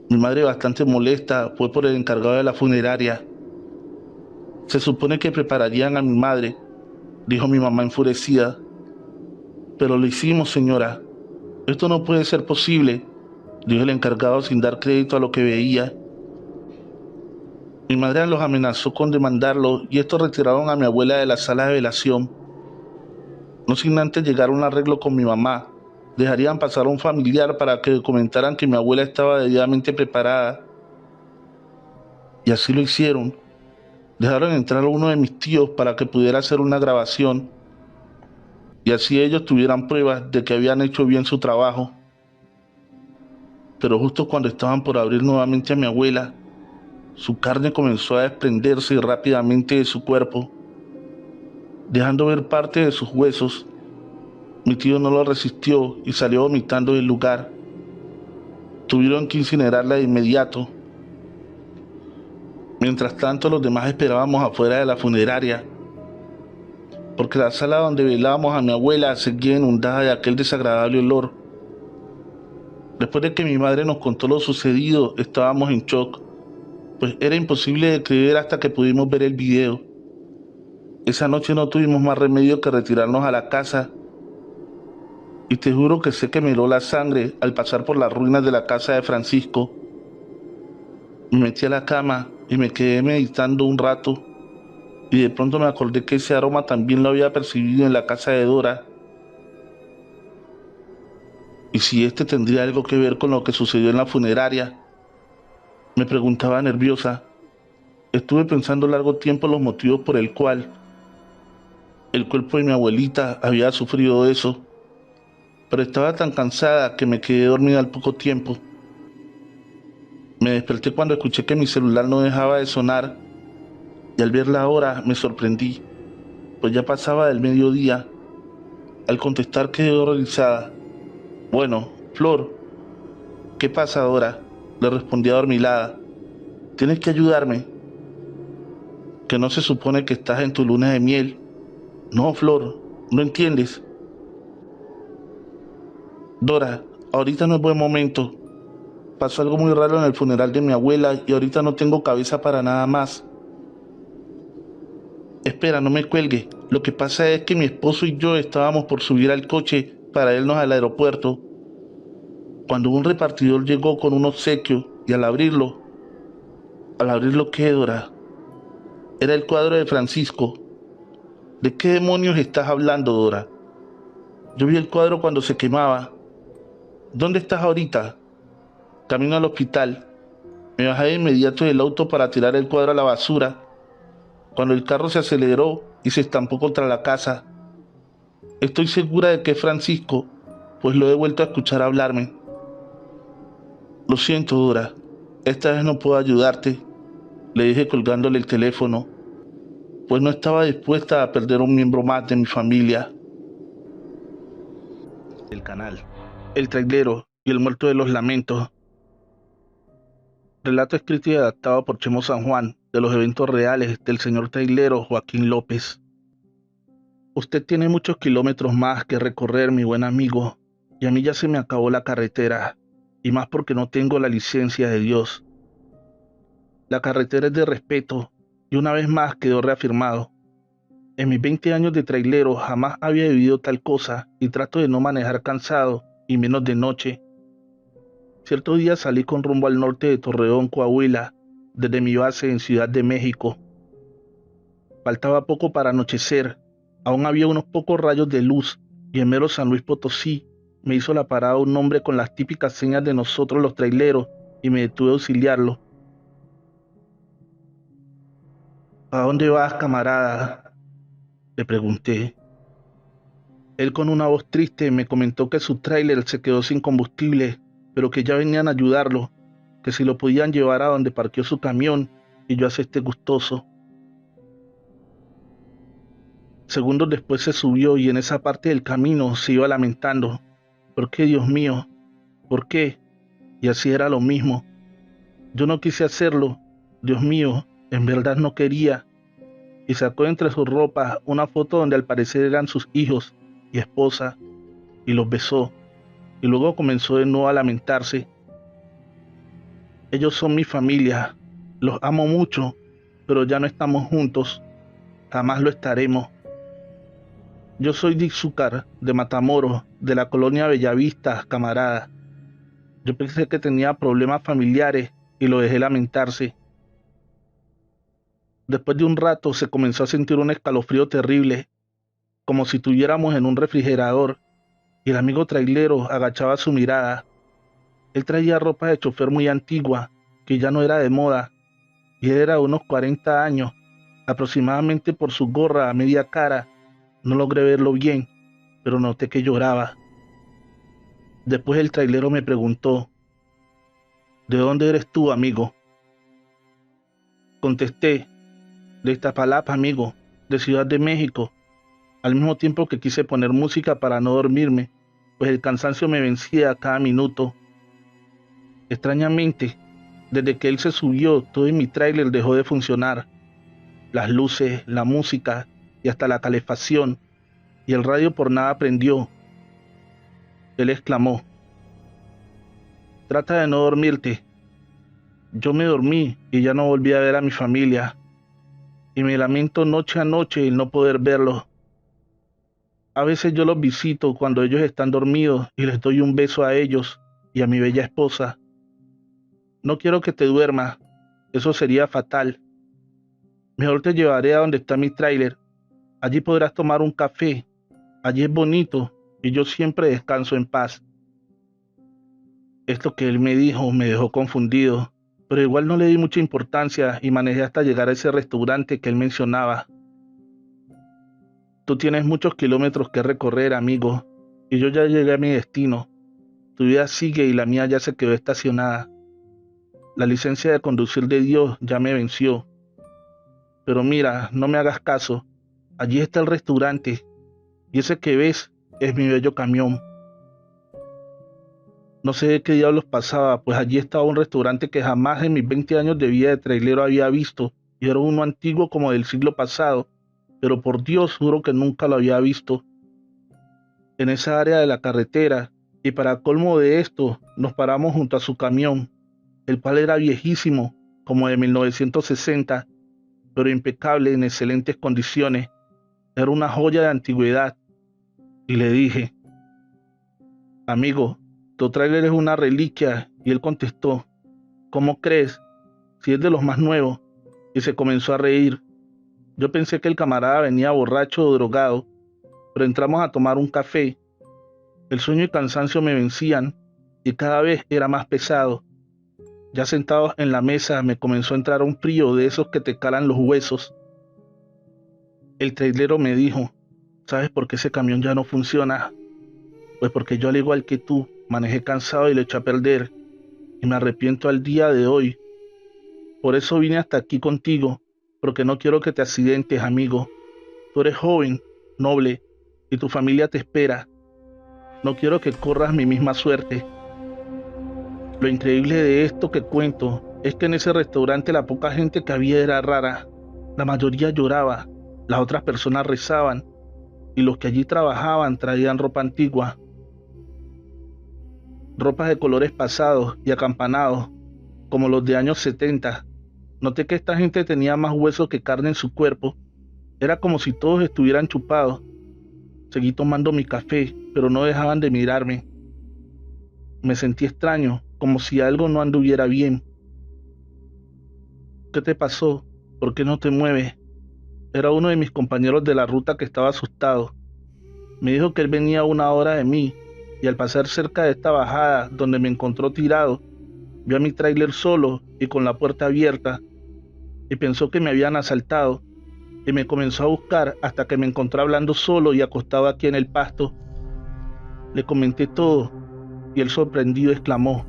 Mi madre, bastante molesta, fue por el encargado de la funeraria. Se supone que prepararían a mi madre, dijo mi mamá enfurecida. Pero lo hicimos, señora. Esto no puede ser posible, dijo el encargado sin dar crédito a lo que veía. Mi madre los amenazó con demandarlo y estos retiraron a mi abuela de la sala de velación. No sin antes llegar a un arreglo con mi mamá, dejarían pasar a un familiar para que comentaran que mi abuela estaba debidamente preparada. Y así lo hicieron. Dejaron entrar a uno de mis tíos para que pudiera hacer una grabación, y así ellos tuvieran pruebas de que habían hecho bien su trabajo. Pero justo cuando estaban por abrir nuevamente a mi abuela, su carne comenzó a desprenderse rápidamente de su cuerpo, dejando ver parte de sus huesos. Mi tío no lo resistió y salió vomitando del lugar. Tuvieron que incinerarla de inmediato. Mientras tanto, los demás esperábamos afuera de la funeraria, porque la sala donde velábamos a mi abuela seguía inundada de aquel desagradable olor. Después de que mi madre nos contó lo sucedido, estábamos en shock, pues era imposible de creer hasta que pudimos ver el video. Esa noche no tuvimos más remedio que retirarnos a la casa, y te juro que sé que me heló la sangre al pasar por las ruinas de la casa de Francisco. Me metí a la cama y me quedé meditando un rato, y de pronto me acordé que ese aroma también lo había percibido en la casa de Dora. ¿Y si este tendría algo que ver con lo que sucedió en la funeraria?, me preguntaba nerviosa. Estuve pensando largo tiempo los motivos por el cual el cuerpo de mi abuelita había sufrido eso, pero estaba tan cansada que me quedé dormida al poco tiempo. Me desperté cuando escuché que mi celular no dejaba de sonar, y al ver la hora me sorprendí, pues ya pasaba del mediodía. Al contestar quedé horrorizada. Bueno, Flor, ¿qué pasa, Dora?, le respondí adormilada. Tienes que ayudarme. ¿Que no se supone que estás en tu luna de miel? No, Flor, no entiendes. Dora, ahorita no es buen momento. Pasó algo muy raro en el funeral de mi abuela y ahorita no tengo cabeza para nada más. Espera, no me cuelgue. Lo que pasa es que mi esposo y yo estábamos por subir al coche para irnos al aeropuerto, cuando un repartidor llegó con un obsequio, y al abrirlo, ¿qué, Dora? Era el cuadro de Francisco. ¿De qué demonios estás hablando, Dora? Yo vi el cuadro cuando se quemaba. ¿Dónde estás ahorita? Camino al hospital. Me bajé de inmediato del auto para tirar el cuadro a la basura, cuando el carro se aceleró y se estampó contra la casa. Estoy segura de que es Francisco, pues lo he vuelto a escuchar hablarme. Lo siento, Dora. Esta vez no puedo ayudarte, le dije colgándole el teléfono, pues no estaba dispuesta a perder un miembro más de mi familia. El canal, El Trailero y el Muerto de los Lamentos. Relato escrito y adaptado por Chemo San Juan, de los eventos reales del señor trailero Joaquín López. Usted tiene muchos kilómetros más que recorrer, mi buen amigo, y a mí ya se me acabó la carretera, y más porque no tengo la licencia de Dios. La carretera es de respeto, y una vez más quedó reafirmado. En mis 20 años de trailero jamás había vivido tal cosa, y trato de no manejar cansado, y menos de noche. Cierto día salí con rumbo al norte de Torreón, Coahuila, desde mi base en Ciudad de México. Faltaba poco para anochecer, aún había unos pocos rayos de luz, y en mero San Luis Potosí me hizo la parada un hombre con las típicas señas de nosotros los traileros, y me detuve a auxiliarlo. ¿A dónde vas, camarada?, le pregunté. Él, con una voz triste, me comentó que su tráiler se quedó sin combustible, pero que ya venían a ayudarlo, que si lo podían llevar a donde parqueó su camión, y yo acepté gustoso. Segundos después se subió y en esa parte del camino se iba lamentando. ¿Por qué, Dios mío? ¿Por qué? Y así era lo mismo. Yo no quise hacerlo. Dios mío, en verdad no quería. Y sacó entre sus ropas una foto donde al parecer eran sus hijos y esposa, y los besó. Y luego comenzó de nuevo a lamentarse. Ellos son mi familia. Los amo mucho, pero ya no estamos juntos. Jamás lo estaremos. Yo soy Dixúcar, de Matamoros, de la colonia Bellavista, camarada. Yo pensé que tenía problemas familiares y lo dejé lamentarse. Después de un rato se comenzó a sentir un escalofrío terrible, como si estuviéramos en un refrigerador, y el amigo trailero agachaba su mirada. Él traía ropa de chofer muy antigua, que ya no era de moda, y él era de unos 40 años, aproximadamente. Por su gorra a media cara. No logré verlo bien, pero noté que lloraba. Después el trailero me preguntó: ¿de dónde eres tú, amigo? Contesté: de Iztapalapa, amigo, de Ciudad de México, al mismo tiempo que quise poner música para no dormirme, pues el cansancio me vencía a cada minuto. Extrañamente, desde que él se subió, todo en mi tráiler dejó de funcionar. Las luces, la música y hasta la calefacción, y el radio por nada prendió. Él exclamó: trata de no dormirte. Yo me dormí y ya no volví a ver a mi familia, y me lamento noche a noche el no poder verlos. A veces yo los visito cuando ellos están dormidos y les doy un beso a ellos y a mi bella esposa. No quiero que te duermas, eso sería fatal. Mejor te llevaré a donde está mi tráiler. Allí podrás tomar un café. Allí es bonito y yo siempre descanso en paz. Esto que él me dijo me dejó confundido, pero igual no le di mucha importancia y manejé hasta llegar a ese restaurante que él mencionaba. Tú tienes muchos kilómetros que recorrer, amigo, y yo ya llegué a mi destino. Tu vida sigue y la mía ya se quedó estacionada. La licencia de conducir de Dios ya me venció. Pero mira, no me hagas caso. Allí está el restaurante, y ese que ves es mi bello camión. No sé de qué diablos pasaba, pues allí estaba un restaurante que jamás en mis 20 años de vida de trailero había visto, y era uno antiguo como del siglo pasado, pero por Dios juro que nunca lo había visto. En esa área de la carretera, y para colmo de esto, nos paramos junto a su camión, el cual era viejísimo, como de 1960, pero impecable, en excelentes condiciones. Era una joya de antigüedad. Y le dije: amigo, tu tráiler es una reliquia. Y él contestó: ¿cómo crees? Si es de los más nuevos. Y se comenzó a reír. Yo pensé que el camarada venía borracho o drogado, pero entramos a tomar un café. El sueño y cansancio me vencían y cada vez era más pesado. Ya sentados en la mesa me comenzó a entrar un frío de esos que te calan los huesos. El trailero me dijo: ¿sabes por qué ese camión ya no funciona? Pues porque yo, al igual que tú, manejé cansado y lo eché a perder, y me arrepiento al día de hoy. Por eso vine hasta aquí contigo, porque no quiero que te accidentes, amigo. Tú eres joven, noble, y tu familia te espera. No quiero que corras mi misma suerte. Lo increíble de esto que cuento es que en ese restaurante la poca gente que había era rara. La mayoría lloraba, las otras personas rezaban, y los que allí trabajaban traían ropa antigua. Ropas de colores pasados y acampanados, como los de años 70. Noté que esta gente tenía más huesos que carne en su cuerpo. Era como si todos estuvieran chupados. Seguí tomando mi café, pero no dejaban de mirarme. Me sentí extraño, como si algo no anduviera bien. ¿Qué te pasó? ¿Por qué no te mueves? Era uno de mis compañeros de la ruta que estaba asustado. Me dijo que él venía a 1 hora de mí, y al pasar cerca de esta bajada, donde me encontró tirado, vio a mi tráiler solo y con la puerta abierta, y pensó que me habían asaltado, y me comenzó a buscar hasta que me encontró hablando solo y acostado aquí en el pasto. Le comenté todo, y él, sorprendido, exclamó: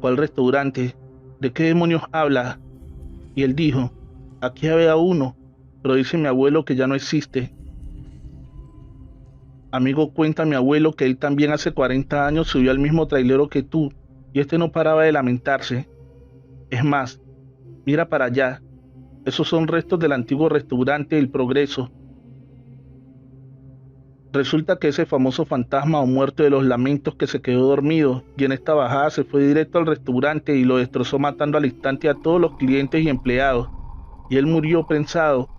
¿cuál restaurante? ¿De qué demonios habla? Y él dijo: aquí había uno, pero dice mi abuelo que ya no existe. Amigo, cuenta mi abuelo que él también hace 40 años subió al mismo trailero que tú y este no paraba de lamentarse. Es más, mira para allá, esos son restos del antiguo restaurante El Progreso. Resulta que ese famoso fantasma o muerto de los lamentos que se quedó dormido y en esta bajada se fue directo al restaurante y lo destrozó matando al instante a todos los clientes y empleados. Y él murió prensado,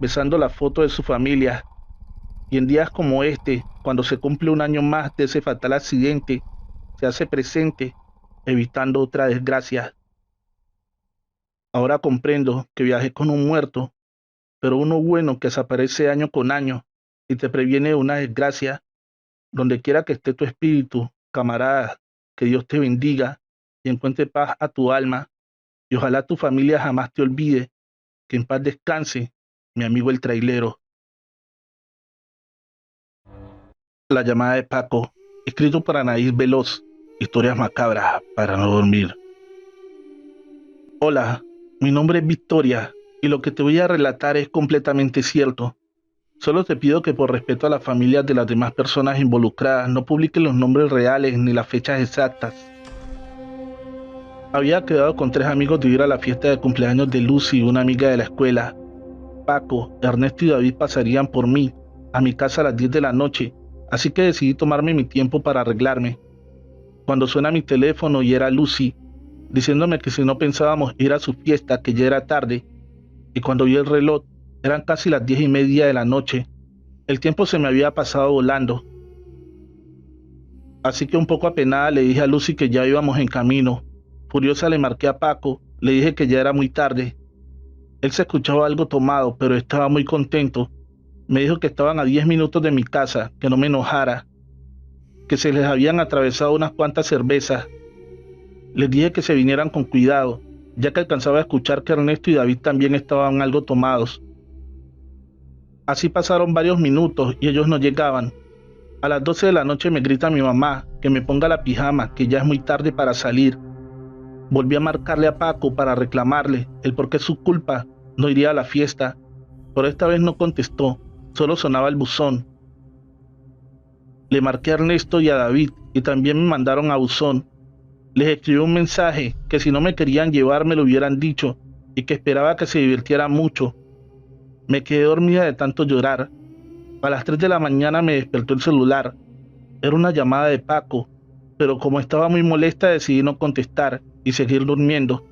besando la foto de su familia. Y en días como este, cuando se cumple un año más de ese fatal accidente, se hace presente, evitando otra desgracia. Ahora comprendo que viajé con un muerto, pero uno bueno que desaparece año con año y te previene de una desgracia. Donde quiera que esté tu espíritu, camarada, que Dios te bendiga y encuentre paz a tu alma, y ojalá tu familia jamás te olvide. Que en paz descanse, mi amigo el trailero. La llamada de Paco, escrito por Anaís Veloz, historias macabras para no dormir. Hola, mi nombre es Victoria, y lo que te voy a relatar es completamente cierto. Solo te pido que por respeto a las familias de las demás personas involucradas no publiques los nombres reales ni las fechas exactas. Había quedado con 3 amigos de ir a la fiesta de cumpleaños de Lucy, una amiga de la escuela. Paco, Ernesto y David pasarían por mí, a mi casa a las 10 de la noche, así que decidí tomarme mi tiempo para arreglarme. Cuando suena mi teléfono y era Lucy, diciéndome que si no pensábamos ir a su fiesta, que ya era tarde, y cuando vi el reloj, eran casi las 10:30 de la noche. El tiempo se me había pasado volando. Así que un poco apenada le dije a Lucy que ya íbamos en camino. Furiosa le marqué a Paco, le dije que ya era muy tarde. Él se escuchaba algo tomado, pero estaba muy contento. Me dijo que estaban a 10 minutos de mi casa, que no me enojara, que se les habían atravesado unas cuantas cervezas. Les dije que se vinieran con cuidado, ya que alcanzaba a escuchar que Ernesto y David también estaban algo tomados. Así pasaron varios minutos y ellos no llegaban. A las 12 de la noche me grita mi mamá que me ponga la pijama, que ya es muy tarde para salir. Volví a marcarle a Paco para reclamarle el por qué su culpa no iría a la fiesta, pero esta vez no contestó, solo sonaba el buzón. Le marqué a Ernesto y a David y también me mandaron a buzón. Les escribí un mensaje que si no me querían llevar me lo hubieran dicho y que esperaba que se divirtiera mucho. Me quedé dormida de tanto llorar. A las 3 de la mañana me despertó el celular. Era una llamada de Paco, pero como estaba muy molesta decidí no contestar y seguir durmiendo.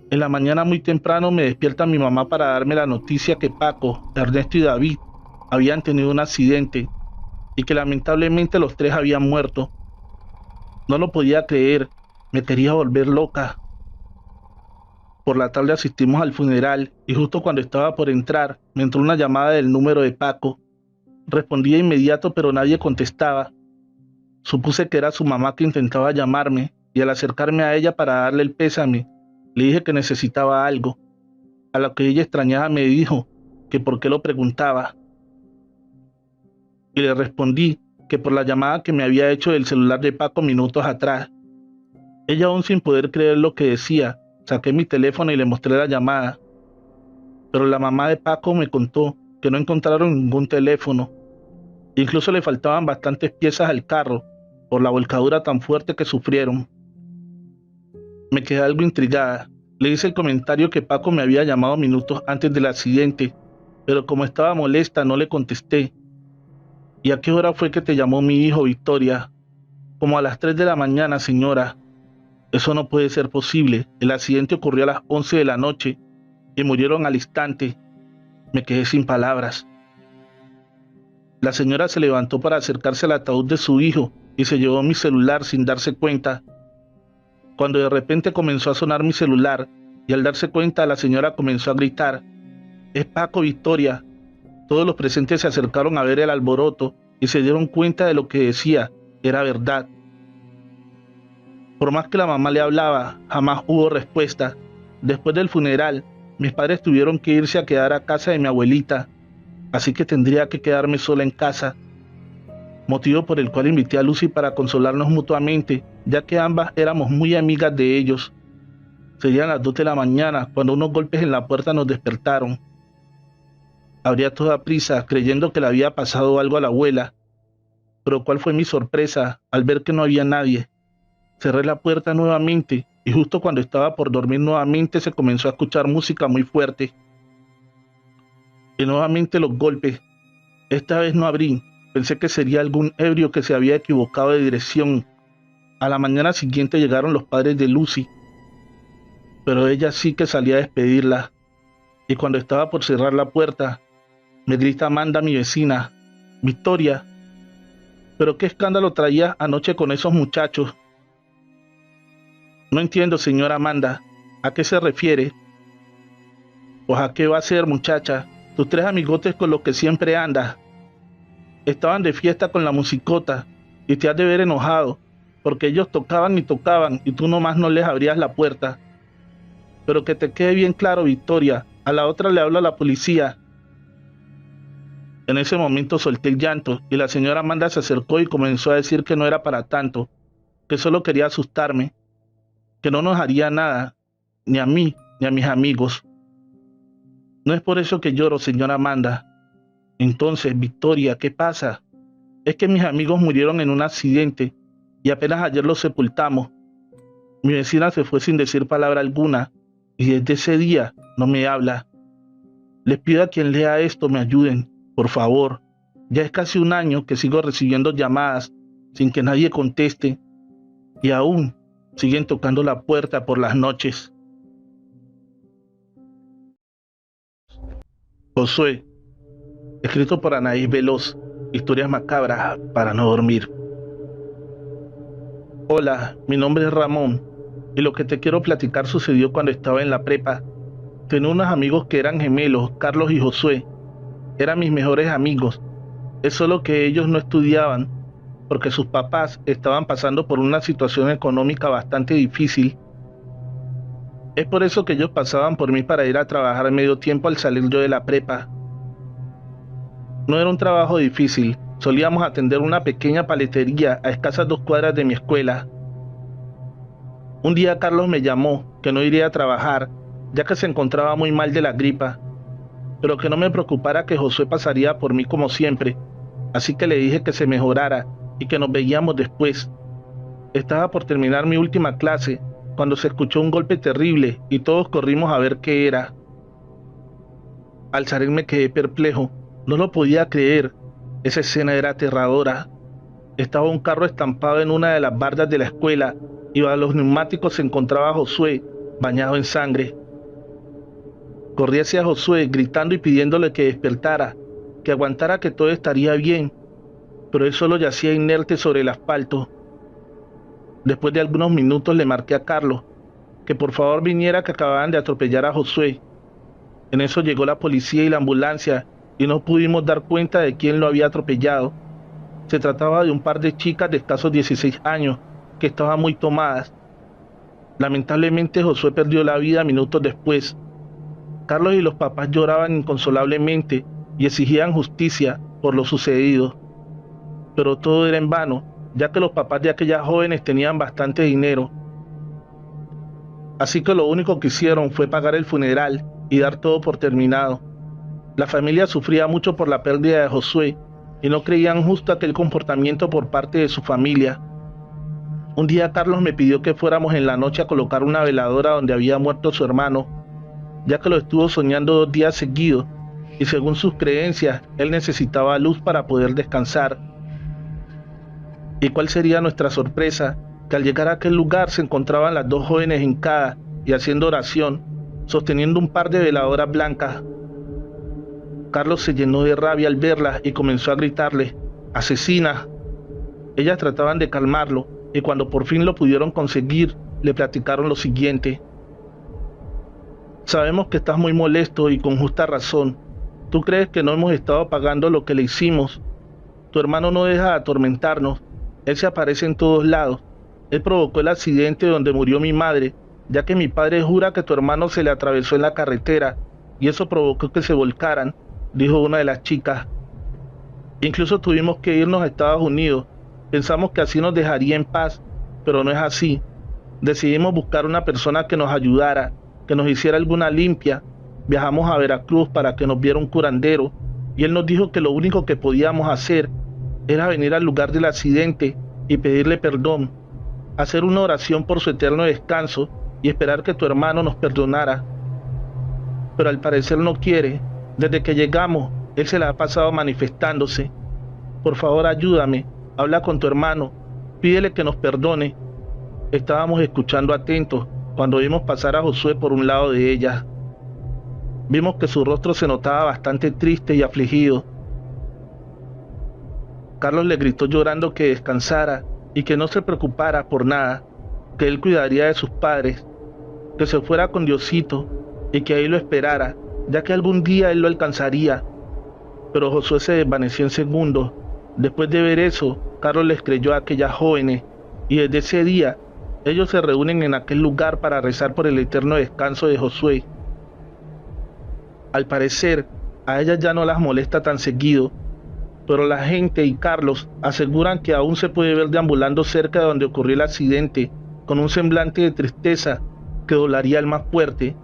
En la mañana muy temprano me despierta mi mamá para darme la noticia que Paco, Ernesto y David habían tenido un accidente y que lamentablemente los 3 habían muerto. No lo podía creer, me quería volver loca. Por la tarde asistimos al funeral y justo cuando estaba por entrar me entró una llamada del número de Paco. Respondí de inmediato pero nadie contestaba. Supuse que era su mamá que intentaba llamarme y al acercarme a ella para darle el pésame, le dije que necesitaba algo. A lo que ella extrañada me dijo que por qué lo preguntaba. Y le respondí que por la llamada que me había hecho del celular de Paco minutos atrás. Ella aún sin poder creer lo que decía, saqué mi teléfono y le mostré la llamada. Pero la mamá de Paco me contó que no encontraron ningún teléfono. Incluso le faltaban bastantes piezas al carro por la volcadura tan fuerte que sufrieron. Me quedé algo intrigada. Le hice el comentario que Paco me había llamado minutos antes del accidente, pero como estaba molesta no le contesté. ¿Y a qué hora fue que te llamó mi hijo, Victoria? Como a las 3 de la mañana, señora. Eso no puede ser posible. El accidente ocurrió a las 11 de la noche y murieron al instante. Me quedé sin palabras. La señora se levantó para acercarse al ataúd de su hijo y se llevó mi celular sin darse cuenta. Cuando de repente comenzó a sonar mi celular y al darse cuenta la señora comenzó a gritar: «Es Paco, Victoria». Todos los presentes se acercaron a ver el alboroto y se dieron cuenta de lo que decía, era verdad. Por más que la mamá le hablaba, jamás hubo respuesta. Después del funeral, mis padres tuvieron que irse a quedar a casa de mi abuelita, así que tendría que quedarme sola en casa. Motivo por el cual invité a Lucy para consolarnos mutuamente, ya que ambas éramos muy amigas de ellos. Serían las 2 de la mañana cuando unos golpes en la puerta nos despertaron. Abrí a toda prisa, creyendo que le había pasado algo a la abuela, Pero ¿cuál fue mi sorpresa al ver que no había nadie? Cerré la puerta nuevamente y justo cuando estaba por dormir nuevamente se comenzó a escuchar música muy fuerte. Y nuevamente los golpes. Esta vez no abrí. Pensé que sería algún ebrio que se había equivocado de dirección. A la mañana siguiente llegaron los padres de Lucy, pero ella sí que salía a despedirla. Y cuando estaba por cerrar la puerta, me grita Amanda, mi vecina: Victoria, ¿pero qué escándalo traías anoche con esos muchachos? No entiendo, señora Amanda, ¿a qué se refiere? Pues a qué va a ser, muchacha, tus tres amigotes con los que siempre andas. Estaban de fiesta con la musicota y te has de ver enojado, porque ellos tocaban y tú nomás no les abrías la puerta. Pero que te quede bien claro, Victoria, a la otra le hablo a la policía. En ese momento solté el llanto y la señora Amanda se acercó y comenzó a decir que no era para tanto, que solo quería asustarme, que no nos haría nada, ni a mí ni a mis amigos. No es por eso que lloro, señora Amanda. Entonces, Victoria, ¿qué pasa? Es que mis amigos murieron en un accidente y apenas ayer los sepultamos. Mi vecina se fue sin decir palabra alguna y desde ese día no me habla. Les pido a quien lea esto me ayuden, por favor. Ya es casi un año que sigo recibiendo llamadas sin que nadie conteste y aún siguen tocando la puerta por las noches. Josué, escrito por Anaís Veloz, historias macabras para no dormir. Hola, mi nombre es Ramón y lo que te quiero platicar sucedió cuando estaba en la prepa. Tenía unos amigos que eran gemelos, Carlos y Josué. Eran mis mejores amigos. Es solo que ellos no estudiaban porque sus papás estaban pasando por una situación económica bastante difícil. Es por eso que ellos pasaban por mí para ir a trabajar a medio tiempo al salir yo de la prepa. No era un trabajo difícil, solíamos atender una pequeña paletería a escasas 2 cuadras de mi escuela. Un día Carlos me llamó que no iría a trabajar, ya que se encontraba muy mal de la gripa, pero que no me preocupara que Josué pasaría por mí como siempre, así que le dije que se mejorara y que nos veíamos después. Estaba por terminar mi última clase cuando se escuchó un golpe terrible y todos corrimos a ver qué era. Al salir me quedé perplejo, no lo podía creer, esa escena era aterradora. Estaba un carro estampado en una de las bardas de la escuela y bajo los neumáticos se encontraba Josué, bañado en sangre. Corrí hacia Josué gritando y pidiéndole que despertara, que aguantara, que todo estaría bien, pero él solo yacía inerte sobre el asfalto. Después de algunos minutos le marqué a Carlos que por favor viniera, que acababan de atropellar a Josué. En eso llegó la policía y la ambulancia y no pudimos dar cuenta de quién lo había atropellado. Se trataba de un par de chicas de escasos 16 años que estaban muy tomadas. Lamentablemente Josué perdió la vida minutos después. Carlos y los papás lloraban inconsolablemente y exigían justicia por lo sucedido. Pero todo era en vano, ya que los papás de aquellas jóvenes tenían bastante dinero. Así que lo único que hicieron fue pagar el funeral y dar todo por terminado. La familia sufría mucho por la pérdida de Josué y no creían justo aquel comportamiento por parte de su familia. Un día Carlos me pidió que fuéramos en la noche a colocar una veladora donde había muerto su hermano, ya que lo estuvo soñando 2 días seguidos y según sus creencias, él necesitaba luz para poder descansar. ¿Y cuál sería nuestra sorpresa? Que al llegar a aquel lugar se encontraban las 2 jóvenes hincadas y haciendo oración, sosteniendo un par de veladoras blancas. Carlos se llenó de rabia al verlas y comenzó a gritarles: ¡asesinas! Ellas trataban de calmarlo y cuando por fin lo pudieron conseguir, le platicaron lo siguiente: sabemos que estás muy molesto y con justa razón. Tú crees que no hemos estado pagando lo que le hicimos. Tu hermano no deja de atormentarnos. Él se aparece en todos lados. Él provocó el accidente donde murió mi madre, ya que mi padre jura que tu hermano se le atravesó en la carretera y eso provocó que se volcaran, dijo una de las chicas. Incluso tuvimos que irnos a Estados Unidos. Pensamos que así nos dejaría en paz, pero no es así. Decidimos buscar una persona que nos ayudara, que nos hiciera alguna limpia. Viajamos a Veracruz para que nos viera un curandero y él nos dijo que lo único que podíamos hacer era venir al lugar del accidente y pedirle perdón, hacer una oración por su eterno descanso y esperar que tu hermano nos perdonara. Pero al parecer no quiere. Desde que llegamos, él se la ha pasado manifestándose. Por favor, ayúdame, habla con tu hermano, pídele que nos perdone. Estábamos escuchando atentos cuando vimos pasar a Josué por un lado de ella. Vimos que su rostro se notaba bastante triste y afligido. Carlos le gritó llorando que descansara y que no se preocupara por nada, que él cuidaría de sus padres, que se fuera con Diosito y que ahí lo esperara, ya que algún día él lo alcanzaría. Pero Josué se desvaneció en segundos. Después de ver eso, Carlos les creyó a aquellas jóvenes y desde ese día ellos se reúnen en aquel lugar para rezar por el eterno descanso de Josué. Al parecer, a ellas ya no las molesta tan seguido, pero la gente y Carlos aseguran que aún se puede ver deambulando cerca de donde ocurrió el accidente, con un semblante de tristeza que doblaría al más fuerte,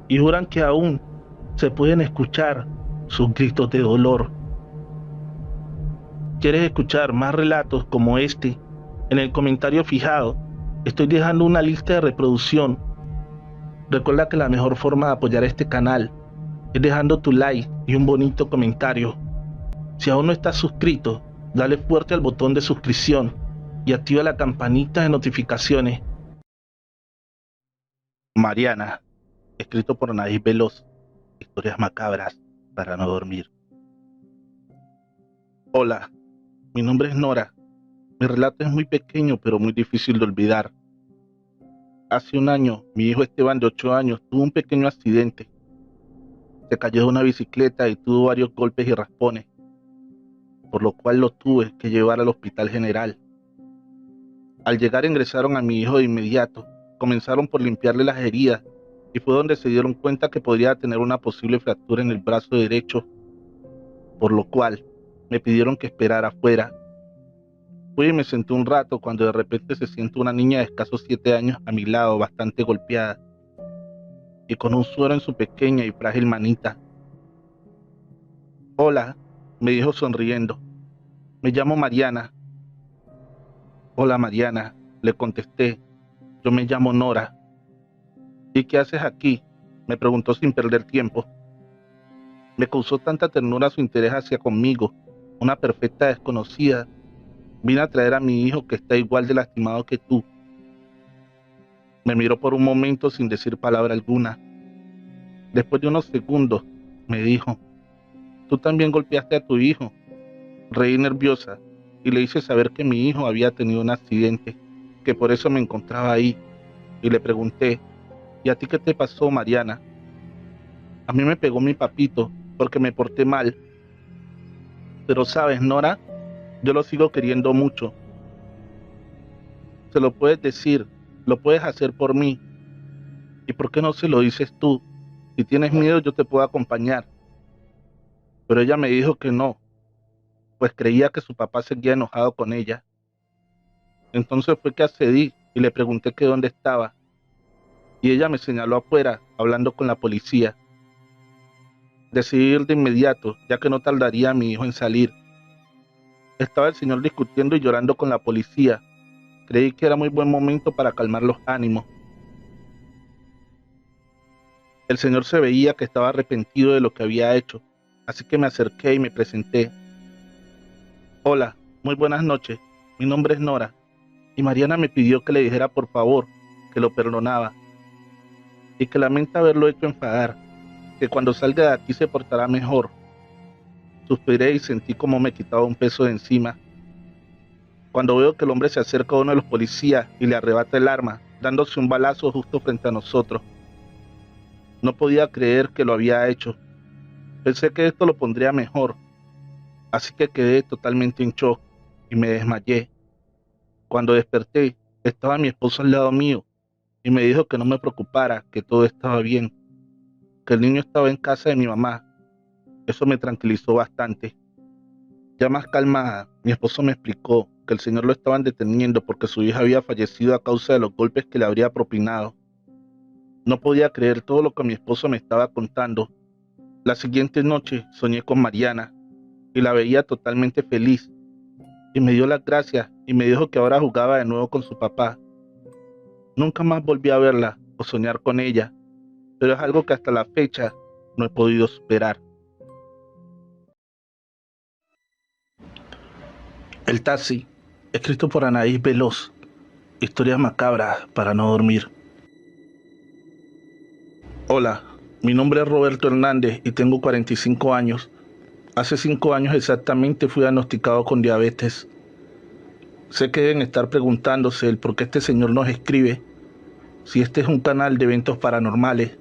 y juran que aún se pueden escuchar sus gritos de dolor. ¿Quieres escuchar más relatos como este? En el comentario fijado estoy dejando una lista de reproducción. Recuerda que la mejor forma de apoyar este canal es dejando tu like y un bonito comentario. Si aún no estás suscrito, dale fuerte al botón de suscripción y activa la campanita de notificaciones. Mariana, escrito por Anaís Veloz. Historias macabras para no dormir. Hola, mi nombre es Nora. Mi relato es muy pequeño pero muy difícil de olvidar. Hace un año, mi hijo Esteban de 8 años tuvo un pequeño accidente. Se cayó de una bicicleta y tuvo varios golpes y raspones, por lo cual lo tuve que llevar al hospital general. Al llegar ingresaron a mi hijo de inmediato, comenzaron por limpiarle las heridas y fue donde se dieron cuenta que podría tener una posible fractura en el brazo derecho, por lo cual me pidieron que esperara afuera. Fui y me senté un rato cuando de repente se siente una niña de escasos 7 años a mi lado, bastante golpeada y con un suero en su pequeña y frágil manita. Hola, me dijo sonriendo. Me llamo Mariana. Hola Mariana, le contesté. Yo me llamo Nora. ¿Y qué haces aquí?, me preguntó sin perder tiempo. Me causó tanta ternura su interés hacia conmigo, una perfecta desconocida. Vine a traer a mi hijo que está igual de lastimado que tú. Me miró por un momento sin decir palabra alguna. Después de unos segundos, me dijo, tú también golpeaste a tu hijo. Reí nerviosa y le hice saber que mi hijo había tenido un accidente, que por eso me encontraba ahí, y le pregunté, ¿y a ti qué te pasó, Mariana? A mí me pegó mi papito porque me porté mal. Pero sabes, Nora, yo lo sigo queriendo mucho. Se lo puedes decir, lo puedes hacer por mí. ¿Y por qué no se lo dices tú? Si tienes miedo, yo te puedo acompañar. Pero ella me dijo que no, pues creía que su papá seguía enojado con ella. Entonces fue que accedí y le pregunté que dónde estaba. Y ella me señaló afuera, hablando con la policía. Decidí ir de inmediato, ya que no tardaría mi hijo en salir. Estaba el señor discutiendo y llorando con la policía. Creí que era muy buen momento para calmar los ánimos. El señor se veía que estaba arrepentido de lo que había hecho, así que me acerqué y me presenté. Hola, muy buenas noches. Mi nombre es Nora, y Mariana me pidió que le dijera por favor que lo perdonaba, y que lamenta haberlo hecho enfadar, que cuando salga de aquí se portará mejor. Suspiré y sentí como me quitaba un peso de encima. Cuando veo que el hombre se acerca a uno de los policías y le arrebata el arma, dándose un balazo justo frente a nosotros. No podía creer que lo había hecho. Pensé que esto lo pondría mejor, así que quedé totalmente en shock y me desmayé. Cuando desperté, estaba mi esposo al lado mío y me dijo que no me preocupara, que todo estaba bien, que el niño estaba en casa de mi mamá. Eso me tranquilizó bastante. Ya más calmada, mi esposo me explicó que el señor lo estaban deteniendo porque su hija había fallecido a causa de los golpes que le habría propinado. No podía creer todo lo que mi esposo me estaba contando. La siguiente noche soñé con Mariana y la veía totalmente feliz. y me dio las gracias y me dijo que ahora jugaba de nuevo con su papá. Nunca más volví a verla o soñar con ella, pero es algo que hasta la fecha no he podido superar. El taxi, escrito por Anaís Veloz. Historias macabras para no dormir. Hola, mi nombre es Roberto Hernández y tengo 45 años. Hace 5 años exactamente fui diagnosticado con diabetes. Sé que deben estar preguntándose el por qué este señor nos escribe, si este es un canal de eventos paranormales.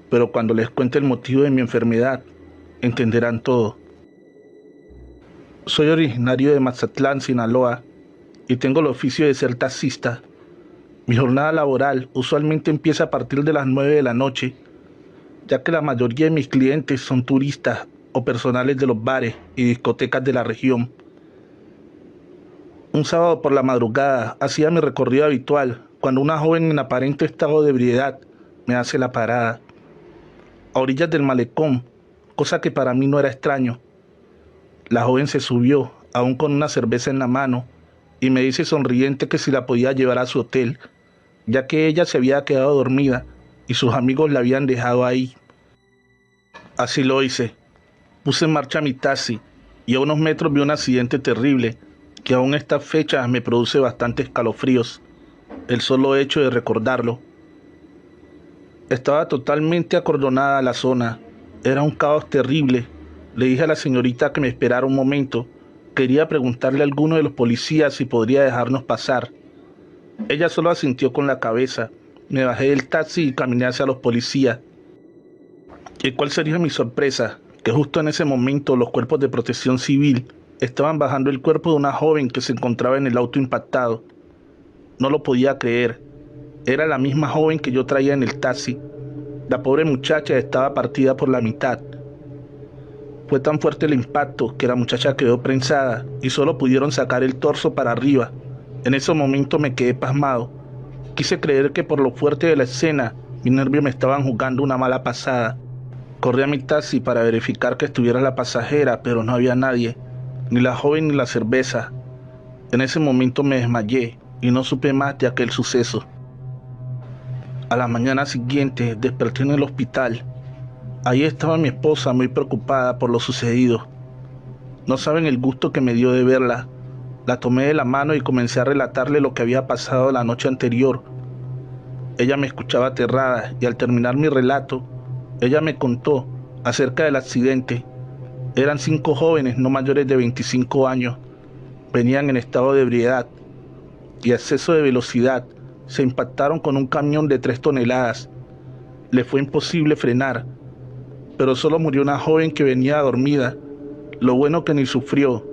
Pero cuando les cuente el motivo de mi enfermedad, entenderán todo. Soy originario de Mazatlán, Sinaloa, y tengo el oficio de ser taxista. Mi jornada laboral usualmente empieza a partir de las 9 de la noche, ya que la mayoría de mis clientes son turistas o personales de los bares y discotecas de la región. Un sábado por la madrugada hacía mi recorrido habitual cuando una joven en aparente estado de ebriedad me hace la parada. A orillas del malecón, cosa que para mí no era extraño. La joven se subió, aún con una cerveza en la mano, y me dice sonriente que si la podía llevar a su hotel, ya que ella se había quedado dormida y sus amigos la habían dejado ahí. Así lo hice. Puse en marcha mi taxi y a unos metros vi un accidente terrible que aún a estas fechas me produce bastante escalofríos, el solo hecho de recordarlo. Estaba totalmente acordonada la zona, era un caos terrible. Le dije a la señorita que me esperara un momento, quería preguntarle a alguno de los policías si podría dejarnos pasar. Ella solo asintió con la cabeza, me bajé del taxi y caminé hacia los policías. ¿Y cuál sería mi sorpresa? Que justo en ese momento los cuerpos de protección civil estaban bajando el cuerpo de una joven que se encontraba en el auto impactado. No lo podía creer. Era la misma joven que yo traía en el taxi. La pobre muchacha estaba partida por la mitad. Fue tan fuerte el impacto que la muchacha quedó prensada y solo pudieron sacar el torso para arriba. En ese momento me quedé pasmado. Quise creer que por lo fuerte de la escena, mis nervios me estaban jugando una mala pasada. Corrí a mi taxi para verificar que estuviera la pasajera, pero no había nadie, ni la joven ni la cerveza. En ese momento me desmayé y no supe más de aquel suceso. A la mañana siguiente desperté en el hospital. Ahí estaba mi esposa muy preocupada por lo sucedido. No saben el gusto que me dio de verla. La tomé de la mano y comencé a relatarle lo que había pasado la noche anterior. Ella me escuchaba aterrada y al terminar mi relato, ella me contó acerca del accidente. Eran 5 jóvenes no mayores de 25 años. Venían en estado de ebriedad y a exceso de velocidad se impactaron con un camión de 3 toneladas. Le fue imposible frenar, pero solo murió una joven que venía dormida. Lo bueno que ni sufrió,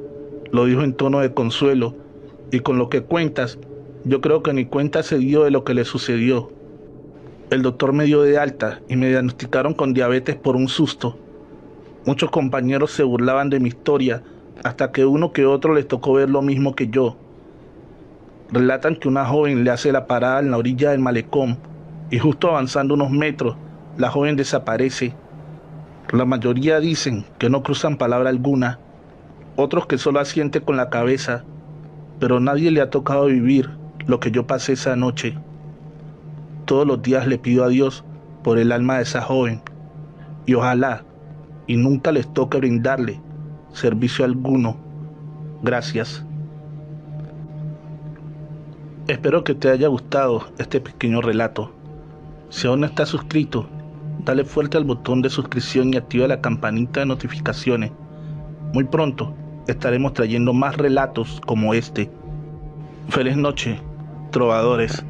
lo dijo en tono de consuelo, y con lo que cuentas, yo creo que ni cuenta se dio de lo que le sucedió. El doctor me dio de alta y me diagnosticaron con diabetes por un susto. Muchos compañeros se burlaban de mi historia, hasta que uno que otro les tocó ver lo mismo que yo. Relatan que una joven le hace la parada en la orilla del malecón, y justo avanzando unos metros, la joven desaparece. La mayoría dicen que no cruzan palabra alguna, otros que solo asienten con la cabeza, pero nadie le ha tocado vivir lo que yo pasé esa noche. Todos los días le pido a Dios por el alma de esa joven, y ojalá y nunca les toque brindarle servicio alguno. Gracias. Espero que te haya gustado este pequeño relato. Si aún no estás suscrito, dale fuerte al botón de suscripción y activa la campanita de notificaciones. Muy pronto estaremos trayendo más relatos como este. Feliz noche, trovadores,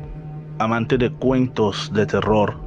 amantes de cuentos de terror.